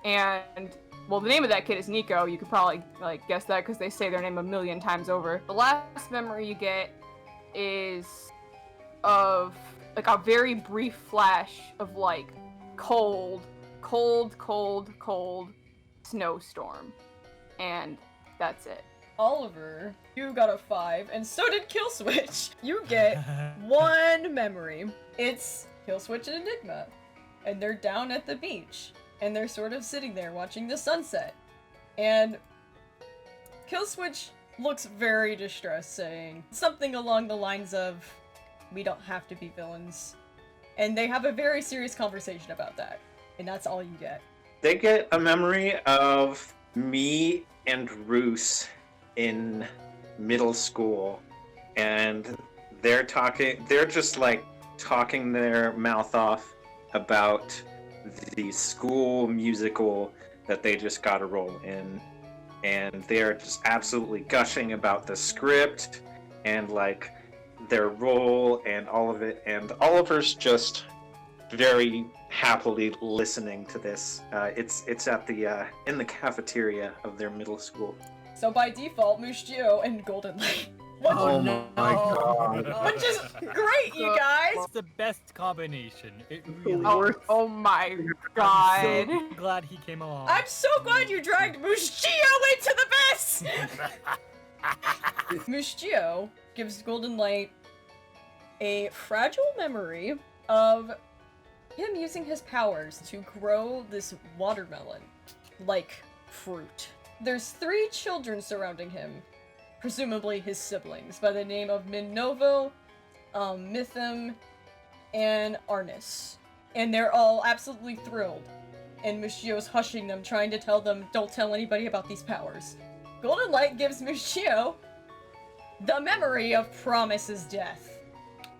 And well, the name of that kid is Nico. You could probably like guess that because they say their name a million times over. The last memory you get is of like a very brief flash of like cold snowstorm, and that's it. Oliver, you got a 5, and so did Killswitch. You get 1 memory. It's Killswitch and Enigma, and they're down at the beach, and they're sort of sitting there watching the sunset, and Killswitch looks very distressed, saying something along the lines of, "We don't have to be villains." And they have a very serious conversation about that, and that's all you get. They get a memory of me and Roos in middle school, and they're just like talking their mouth off about the school musical that they just got a role in, and they're just absolutely gushing about the script and like their role and all of it, and Oliver's just very happily listening to this. It's at the in the cafeteria of their middle school. So by default, Mushio and Golden Light. Oh my god. Which is great, you guys! It's the best combination. It really Oh my god. I'm so glad he came along. I'm so glad you dragged Mushio into the mess! Mushio gives Golden Light a fragile memory of him using his powers to grow this watermelon like fruit. There's 3 children surrounding him, presumably his siblings, by the name of Minovo, Mytham, and Arnis. And they're all absolutely thrilled. And Mushio's hushing them, trying to tell them, don't tell anybody about these powers. Golden Light gives Mushio the memory of Promise's death.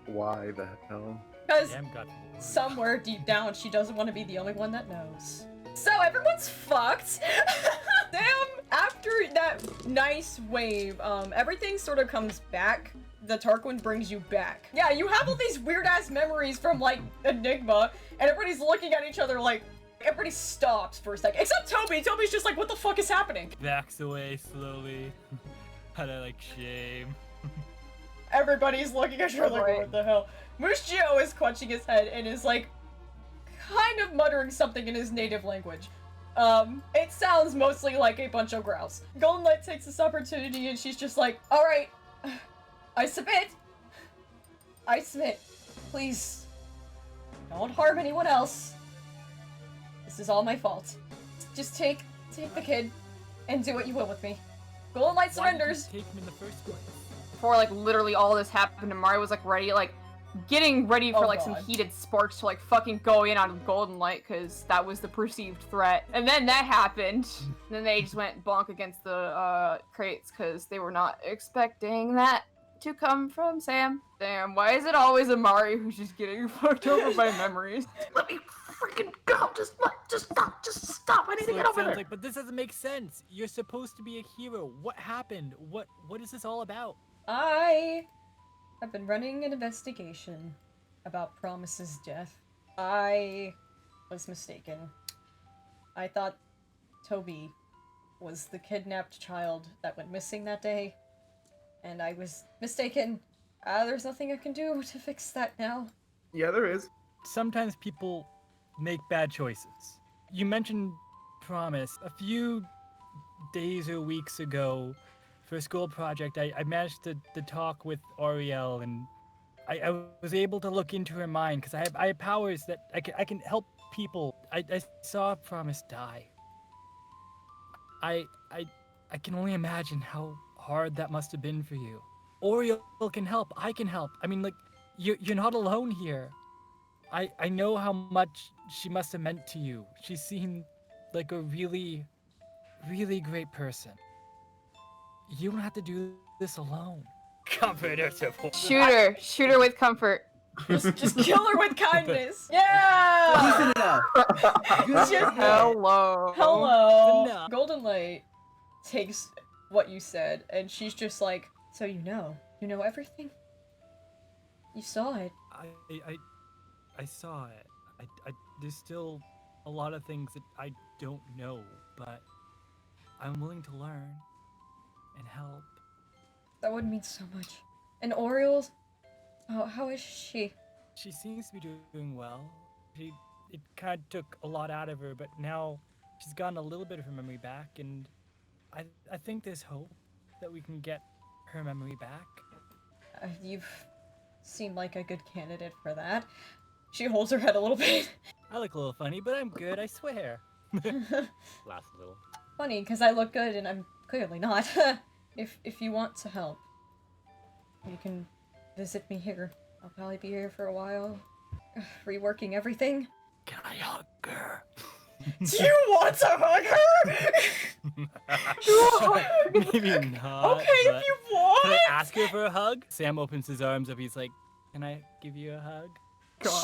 Why the hell? Because somewhere deep down, she doesn't want to be the only one that knows. So everyone's fucked. Damn, after that nice wave, everything sort of comes back. The Tarquin brings you back. Yeah, you have all these weird-ass memories from, like, Enigma, and everybody's looking at each other like, everybody stops for a second. Except Tobe. Tobe's just like, what the fuck is happening? Backs away slowly. Out of, like, shame. Everybody's looking at you like, what the hell? Mushio is clutching his head and is, like, kind of muttering something in his native language. It sounds mostly like a bunch of growls. Golden Light takes this opportunity and she's just like, alright, I submit. Please, don't harm anyone else. This is all my fault. Just take the kid and do what you will with me. Golden Light surrenders. Why did you take him in the first place? Before like literally all this happened, Amari was like ready, like getting ready for like some God. heated sparks to like fucking go in on Golden Light because that was the perceived threat. And then that happened. And then they just went bonk against the crates because they were not expecting that to come from Sam. Damn, why is it always Amari who's just getting fucked over by memories? Let me freaking go! Just stop! I need to get over there! Like, but this doesn't make sense. You're supposed to be a hero. What happened? What is this all about? I have been running an investigation about Promise's death. I was mistaken. I thought Tobe was the kidnapped child that went missing that day, and I was mistaken. There's nothing I can do to fix that now. Yeah, there is. Sometimes people make bad choices. You mentioned Promise. A few days or weeks ago, for a school project, I managed to talk with Ariel, and I was able to look into her mind because I have powers that I can help people. I saw Promise die. I can only imagine how hard that must have been for you. Ariel can help. I can help. I mean, like, you're not alone here. I know how much she must have meant to you. She seemed like a really, really great person. You don't have to do this alone. Comfort or support. Shoot her with comfort. Just kill her with kindness. Yeah. Decent enough. Good Just- enough. Hello. Hello. Enough. Golden Light takes what you said, and she's just like, so you know everything. You saw it. I saw it. There's still a lot of things that I don't know, but I'm willing to learn and help. That would mean so much. And Orioles, oh, how is she? She seems to be doing well. It kind of took a lot out of her, but now she's gotten a little bit of her memory back, and I think there's hope that we can get her memory back. You've seemed like a good candidate for that. She holds her head a little bit. I look a little funny, but I'm good, I swear. Laugh a little. Funny, because I look good and I'm clearly not. If you want to help, you can visit me here. I'll probably be here for a while, reworking everything. Can I hug her? Do you want to hug her? Maybe not. Okay, but if you want. Can I ask her for a hug? Sam opens his arms up. He's like, "Can I give you a hug?"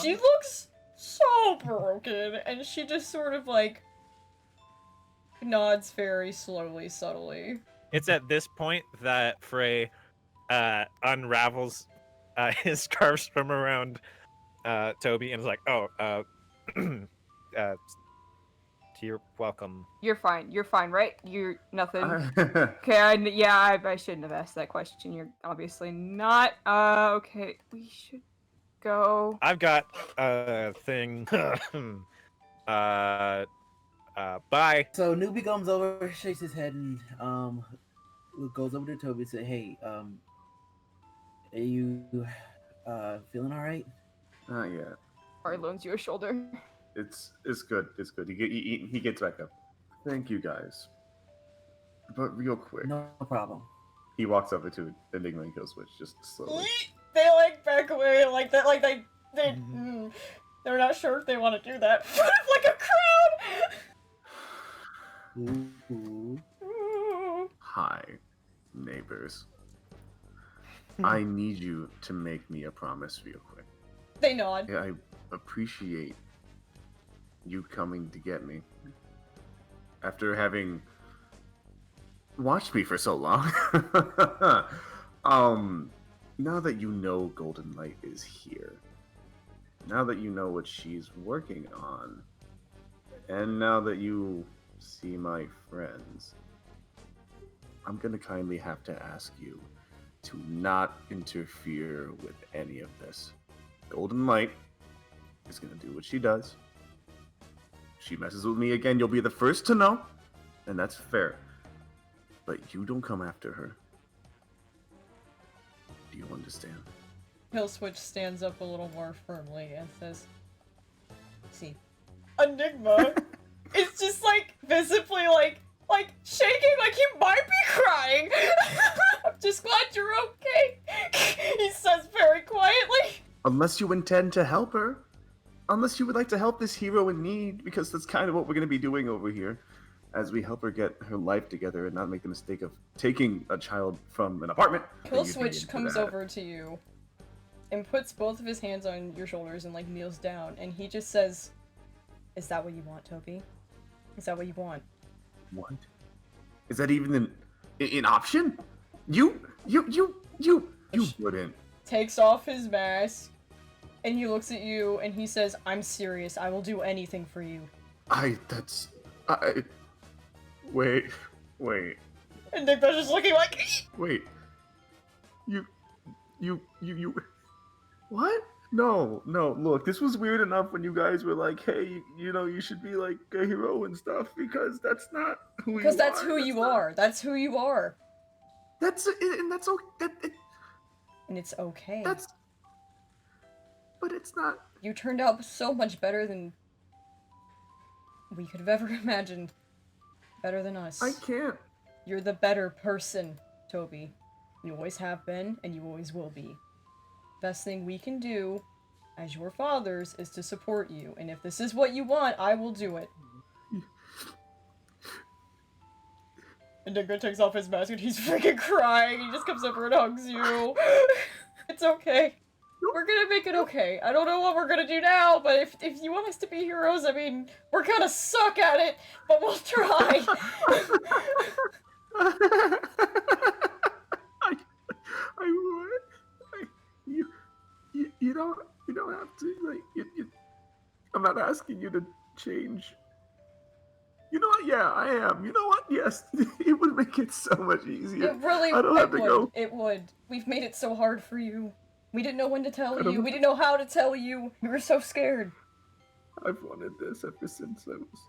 She looks so broken, and she just sort of like nods very slowly, subtly. It's at this point that Fray unravels his scarves from around Tobe and is like, "Oh, you're welcome." You're fine, right? You're nothing. Okay, I shouldn't have asked that question. You're obviously not. Okay, we should go. I've got a thing. Bye. So Newbie comes over, shakes his head, and goes over to Toby and says, "Hey, are you feeling all right?" Not yet. Ari loans you a shoulder. It's good. It's good. He gets back up. Thank you guys. But real quick, No problem. he walks over to Enigma and Killswitch just slowly. They like back away like that, like they're not sure if they want to do that. Like a crowd. Ooh. Hi, neighbors. I need you to make me a promise real quick. They nod. I appreciate you coming to get me. After having watched me for so long. Now that you know Golden Light is here, now that you know what she's working on, and now that you see my friends, I'm gonna kindly have to ask you to not interfere with any of this. Golden Light is gonna do what she does. If she messes with me again, you'll be the first to know, and that's fair. But you don't come after her. Do you understand? Killswitch stands up a little more firmly and says, "See, Enigma is just like visibly like shaking, like he might be crying. I'm just glad you're okay," he says very quietly. Unless you intend to help her. Unless you would like to help this hero in need, because that's kind of what we're going to be doing over here. As we help her get her life together and not make the mistake of taking a child from an apartment. Killswitch comes over to you and puts both of his hands on your shoulders and like kneels down, and he just says, "Is that what you want, Toby? Is that what you want?" What? Is that even an option? You wouldn't. Takes off his mask, and he looks at you, and he says, "I'm serious. I will do anything for you." Wait. And Nick's just looking like, Wait. You. What? No. Look, this was weird enough when you guys were like, "Hey, you should be like a hero and stuff," because that's not who you are. because that's who you are. That's who you are. That's okay. And it's okay. But it's not. You turned out so much better than we could have ever imagined. Better than us. I can't. You're the better person, Toby. You always have been, and you always will be. Best thing we can do, as your fathers, is to support you. And if this is what you want, I will do it. And Digger takes off his mask and he's freaking crying. He just comes over and hugs you. It's okay. We're gonna make it okay. I don't know what we're gonna do now, but if you want us to be heroes, I mean, we're gonna suck at it, but we'll try. I would. You don't have to, like, I'm not asking you to change. You know what? Yeah, I am. You know what? Yes, it would make it so much easier. It really I don't have to would. go. It would. We've made it so hard for you. We didn't know when to tell I don't you. know. We didn't know how to tell you. We were so scared. I've wanted this ever since I was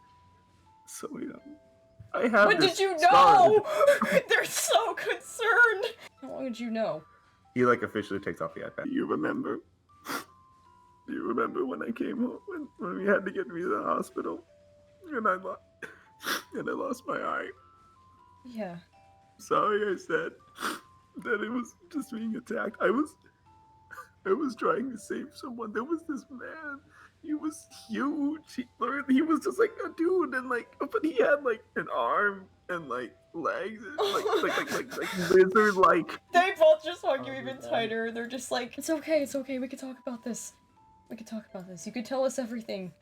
so young. I have. When this did you scar. know? They're so concerned. How long did you know? He like officially takes off the iPad. You remember? You remember when I came home when we had to get me to the hospital, and I lost my eye. Yeah. Sorry, I said that it was just being attacked. I was trying to save someone. There was this man. He was huge. He was just like a dude, and like, but he had like an arm and like legs, and, like lizard like. They both just hug you even tighter. They're just like, it's okay, we can talk about this. We can talk about this. You could tell us everything.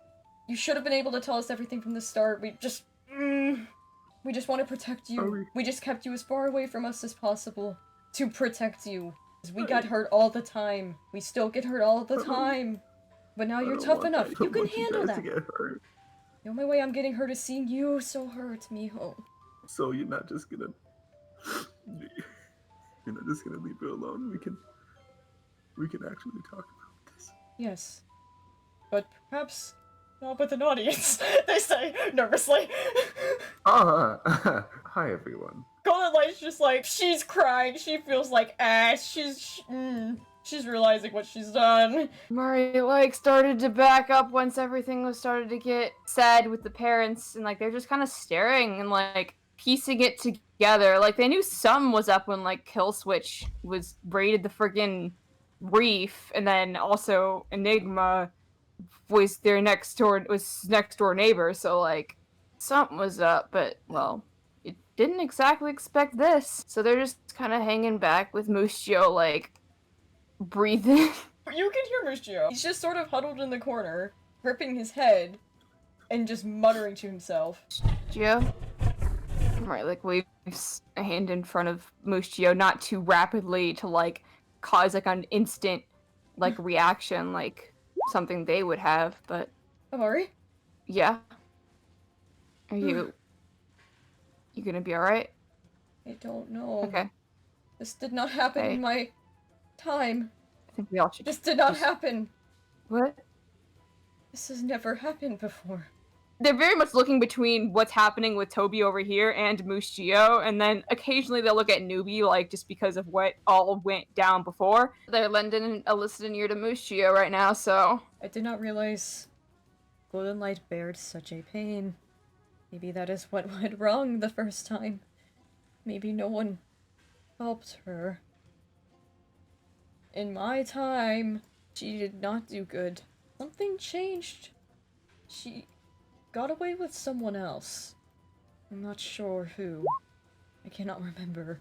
You should have been able to tell us everything from the start. We just want to protect you. We just kept you as far away from us as possible to protect you. 'Cause we got hurt all the time. We still get hurt all the time. But now you're tough enough. You can handle that. The only way I'm getting hurt is seeing you so hurt, mijo. So you're not just gonna leave her alone. We can actually talk about this. Yes. But perhaps not with an audience, they say nervously. Hi everyone. Golden Light's just like, she's crying, she feels like ass, she's realizing what she's done. Mari, like, started to back up once everything was started to get sad with the parents, and, like, they're just kind of staring and, like, piecing it together. Like, they knew something was up when, like, Killswitch raided the friggin' reef, and then also Enigma was next door neighbor, so, like, something was up, but, well, you didn't exactly expect this. So they're just kind of hanging back with Mushio, like, breathing. You can hear Mushio. He's just sort of huddled in the corner, gripping his head, and just muttering to himself. Mushio? Right, like, waves a hand in front of Mushio, not too rapidly to, like, cause, like, an instant, like, reaction, like, something they would have, but... Amari? Yeah? Are you gonna be alright? I don't know. Okay. This did not happen in my time. I think we all should. This did not happen. What? This has never happened before. They're very much looking between what's happening with Tobe over here and Mushio, and then occasionally they'll look at Newbie, like, just because of what all went down before. They're lending a listening ear to Mushio right now, so... I did not realize Golden Light bared such a pain. Maybe that is what went wrong the first time. Maybe no one helped her. In my time, she did not do good. Something changed. She got away with someone else. I'm not sure who. I cannot remember.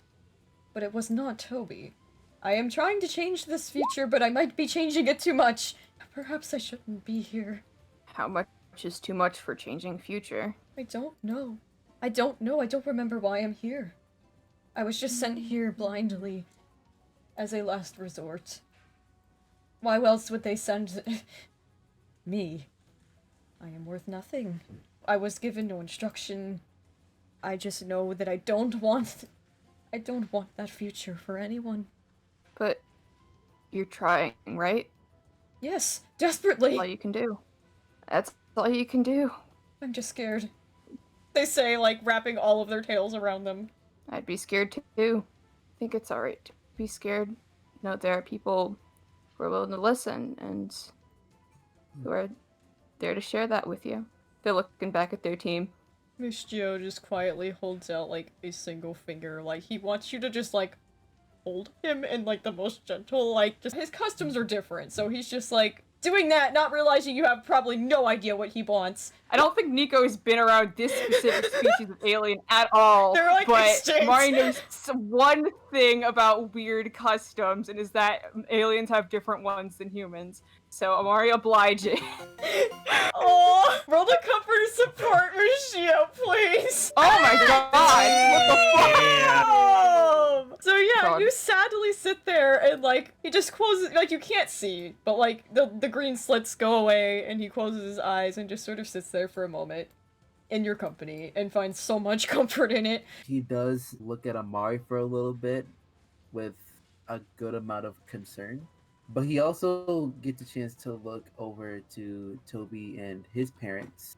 But it was not Tobe. I am trying to change this future, but I might be changing it too much. Perhaps I shouldn't be here. How much is too much for changing future? I don't know. I don't remember why I'm here. I was just sent here blindly. As a last resort. Why else would they send me? I am worth nothing. I was given no instruction. I just know that I don't want that future for anyone. But you're trying, right? Yes, desperately. That's all you can do. That's all you can do. I'm just scared. They say, like, wrapping all of their tails around them. I'd be scared too. I think it's alright to be scared. No, there are people who are willing to listen and who are there to share that with you. They're looking back at their team. Mushio just quietly holds out, like, a single finger. Like, he wants you to just, like, hold him in, like, the most gentle, like, just his customs are different, so he's just, like, doing that, not realizing you have probably no idea what he wants. I don't think Nico's been around this specific species of alien at all. They're like but extinct. Mari knows one thing about weird customs, and is that aliens have different ones than humans. So Amari obliging. Oh, roll the comfort support Michio, please. Oh my god! What the fuck? So yeah, God. you sadly sit there and like he just closes, like you can't see, but like the green slits go away and he closes his eyes and just sort of sits there for a moment in your company and finds so much comfort in it. He does look at Amari for a little bit with a good amount of concern. But he also gets a chance to look over to Tobe and his parents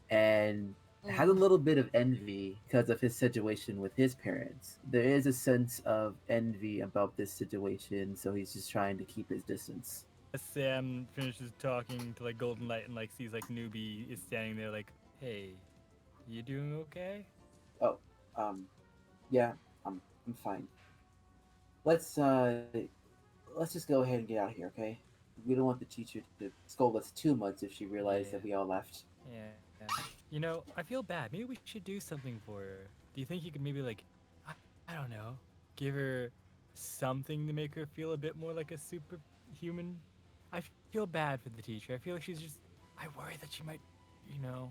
and has a little bit of envy because of his situation with his parents. There is a sense of envy about this situation, so he's just trying to keep his distance. Sam finishes talking to like Golden Light and like sees like Newbie is standing there like, hey, you doing okay? Oh, yeah, I'm fine. Let's just go ahead and get out of here, okay? We don't want the teacher to scold us too much if she realized that we all left. Yeah. You know, I feel bad. Maybe we should do something for her. Do you think you could maybe like, I don't know, give her something to make her feel a bit more like a superhuman? I feel bad for the teacher. I feel like she's just, I worry that she might, you know,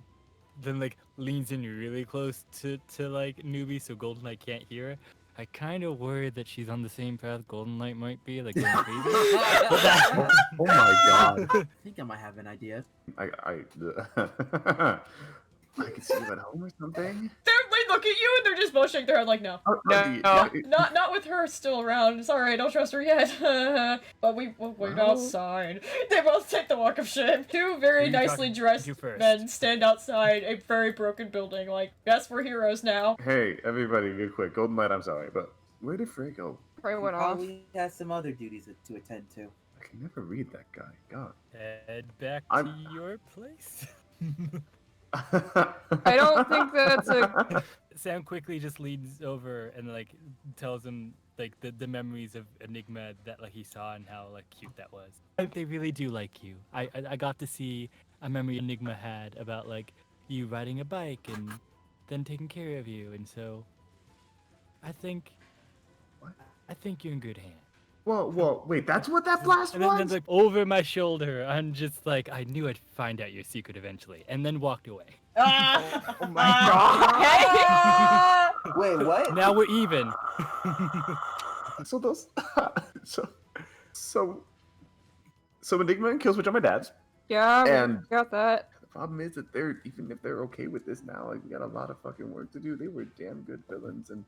then like leans in really close to like Newbie so Golden Light can't hear her. I kind of worried that she's on the same path Golden Light might be, like going crazy. Oh my god. I think I might have an idea. I could see him at home or something. They look at you and they're just both shake their head like, no. Not with her still around. Sorry, I don't trust her yet. But we'll wait outside. They both take the walk of shame. Two very nicely dressed men stand outside a very broken building like, yes, we're heroes now. Hey, everybody, real quick. Golden Light, I'm sorry, but where did Fray go? Fray went off. He has some other duties to attend to. I can never read that guy. God. Head back to your place. I don't think that's a... Sam quickly just leans over and like tells him like the memories of Enigma that like he saw and how like cute that was. They really do like you. I got to see a memory Enigma had about like you riding a bike and then taking care of you, and so I think you're in good hands. Whoa, wait, that's what that blast and was? then like over my shoulder, I'm just like, I knew I'd find out your secret eventually, and then walked away. Oh my god! Wait, what? Now we're even. So those, so Enigma and Killswitch are my dads. Yeah, and we got that. The problem is that even if they're okay with this now, like we got a lot of fucking work to do. They were damn good villains, and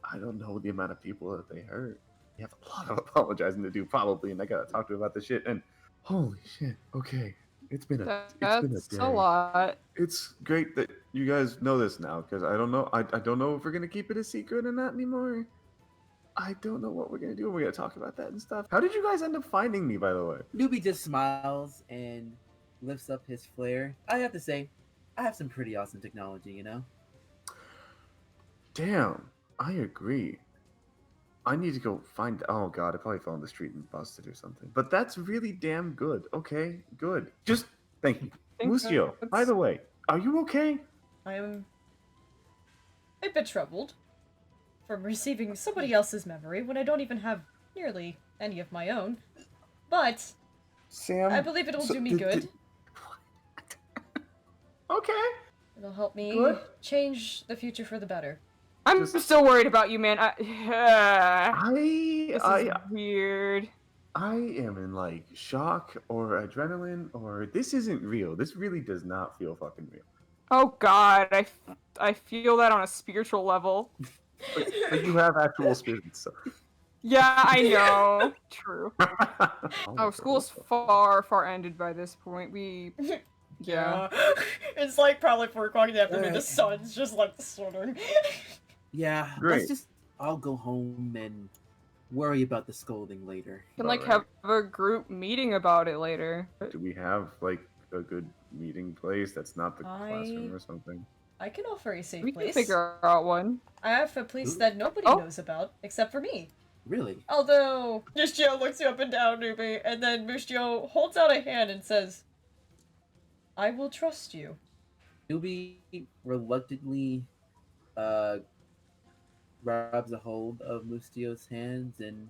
I don't know the amount of people that they hurt. You have a lot of apologizing to do, probably, and I gotta talk to him about this shit. And holy shit, okay, it's been a day. A lot. It's great that you guys know this now, because I don't know. I don't know if we're gonna keep it a secret or not anymore. I don't know what we're gonna do. We're gonna talk about that and stuff. How did you guys end up finding me, by the way? Newbie just smiles and lifts up his flare. I have to say, I have some pretty awesome technology, you know? Damn, I agree. I need to go find... Oh god, I probably fell in the street and busted or something. But that's really damn good. Okay, good. Just... Thank you. Lucio, by the way, are you okay? I am a bit troubled from receiving somebody else's memory when I don't even have nearly any of my own. But Sam, I believe it'll do me good. Okay. It'll help me change the future for the better. I'm still worried about you, man. This is weird. I am in like shock or adrenaline or this isn't real. This really does not feel fucking real. Oh god, I feel that on a spiritual level. But you have actual spirits, so. Yeah, I know. True. Oh, school's far ended by this point. Yeah. It's like probably 4 o'clock in the afternoon. The sun's just like sort Yeah, Great. let's just all go home and worry about the scolding later. Can like have a group meeting about it later. Do we have like a good meeting place that's not the classroom or something? I can offer a safe We place. can figure out one. I have a place that nobody knows about except for me. Really? Although, Mustio looks you up and down, Newbie, and then Mustio holds out a hand and says, I will trust you. Newbie reluctantly grabs a hold of Mustio's hands and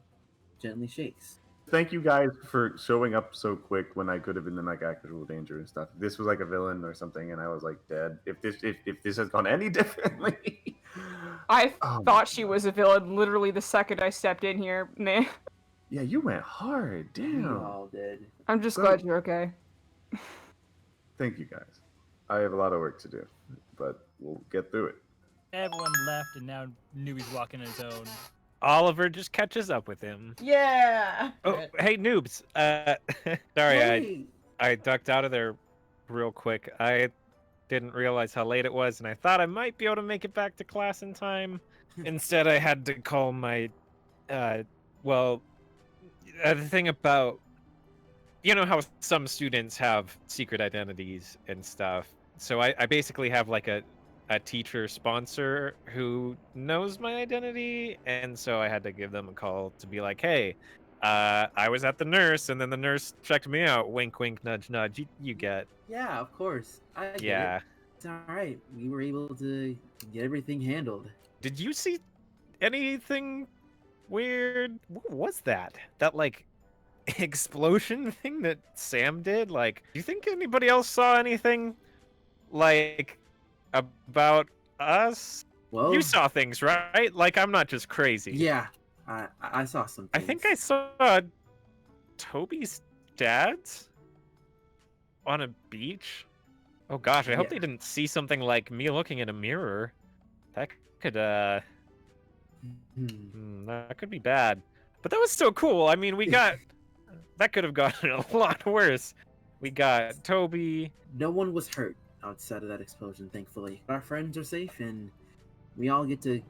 gently shakes. Thank you guys for showing up so quick when I could have been in like actual danger and stuff. If this was like a villain or something, and I was like dead. If this has gone any differently, I Oh my thought she was a villain literally the second I stepped in here, man. yeah, you went hard. We Damn. all did. I'm just So- glad you're okay. Thank you guys. I have a lot of work to do, but we'll get through it. Everyone left, and now Newbie's walking on his own. Oliver just catches up with him. Yeah! Oh, hey, noobs. Sorry, Hey! I ducked out of there real quick. I didn't realize how late it was, and I thought I might be able to make it back to class in time. Instead, I had to call my, the thing about, you know how some students have secret identities and stuff. So I basically have like a teacher sponsor who knows my identity, and so I had to give them a call to be like, hey, I was at the nurse, and then the nurse checked me out. Wink, wink, nudge, nudge. You get. Yeah, of course. I get Yeah. it. It's alright. We were able to get everything handled. Did you see anything weird? What was that? That like explosion thing that Sam did? Like, do you think anybody else saw anything like about us? Well, You saw things, right? Like, I'm not just crazy. Yeah, I saw some I things. think I saw Toby's dad's on a beach. Oh gosh, I hope Yeah. they didn't see something like me looking in a mirror. That could that could be bad. But that was still cool. I mean, we got that could have gotten a lot worse. We got Toby. No one was hurt outside of that explosion, thankfully. Our friends are safe, and we all get to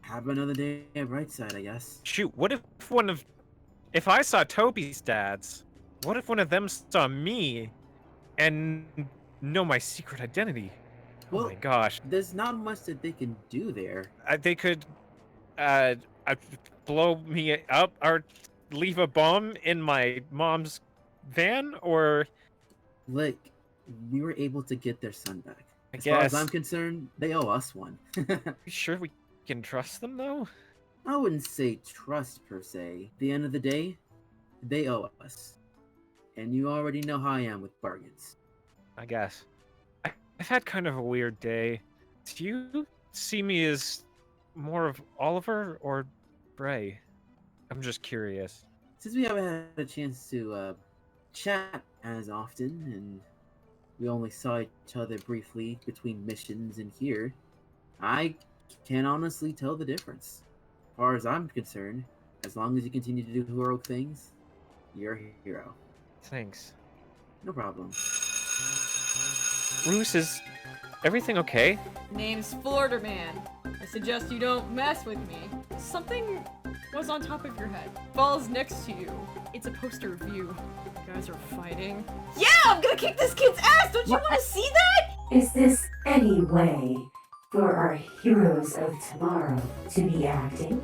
have another day at Brightside, I guess. Shoot, what if I saw Toby's dads, what if one of them saw me and know my secret identity? Well, Oh my gosh. There's not much that they can do there. They could blow me up or leave a bomb in my mom's van, or Look, we were able to get their son back. I As far as guess. I'm concerned, they owe us one. You sure we can trust them though? I wouldn't say trust per se. At the end of the day, they owe us. And you already know how I am with bargains. I guess. I've had kind of a weird day. Do you see me as more of Oliver or Fray? I'm just curious. Since we haven't had a chance to chat as often, and we only saw each other briefly between missions and here, I can't honestly tell the difference. As far as I'm concerned, as long as you continue to do heroic things, you're a hero. Thanks. No problem. Roos, is everything okay? Name's F.L.A.R.E man. I suggest you don't mess with me. Something was on top of your head. Falls next to you. It's a poster of you. You guys are fighting. Yeah, I'm gonna kick this kid's ass! Don't you want to see that? Is this any way for our heroes of tomorrow to be acting?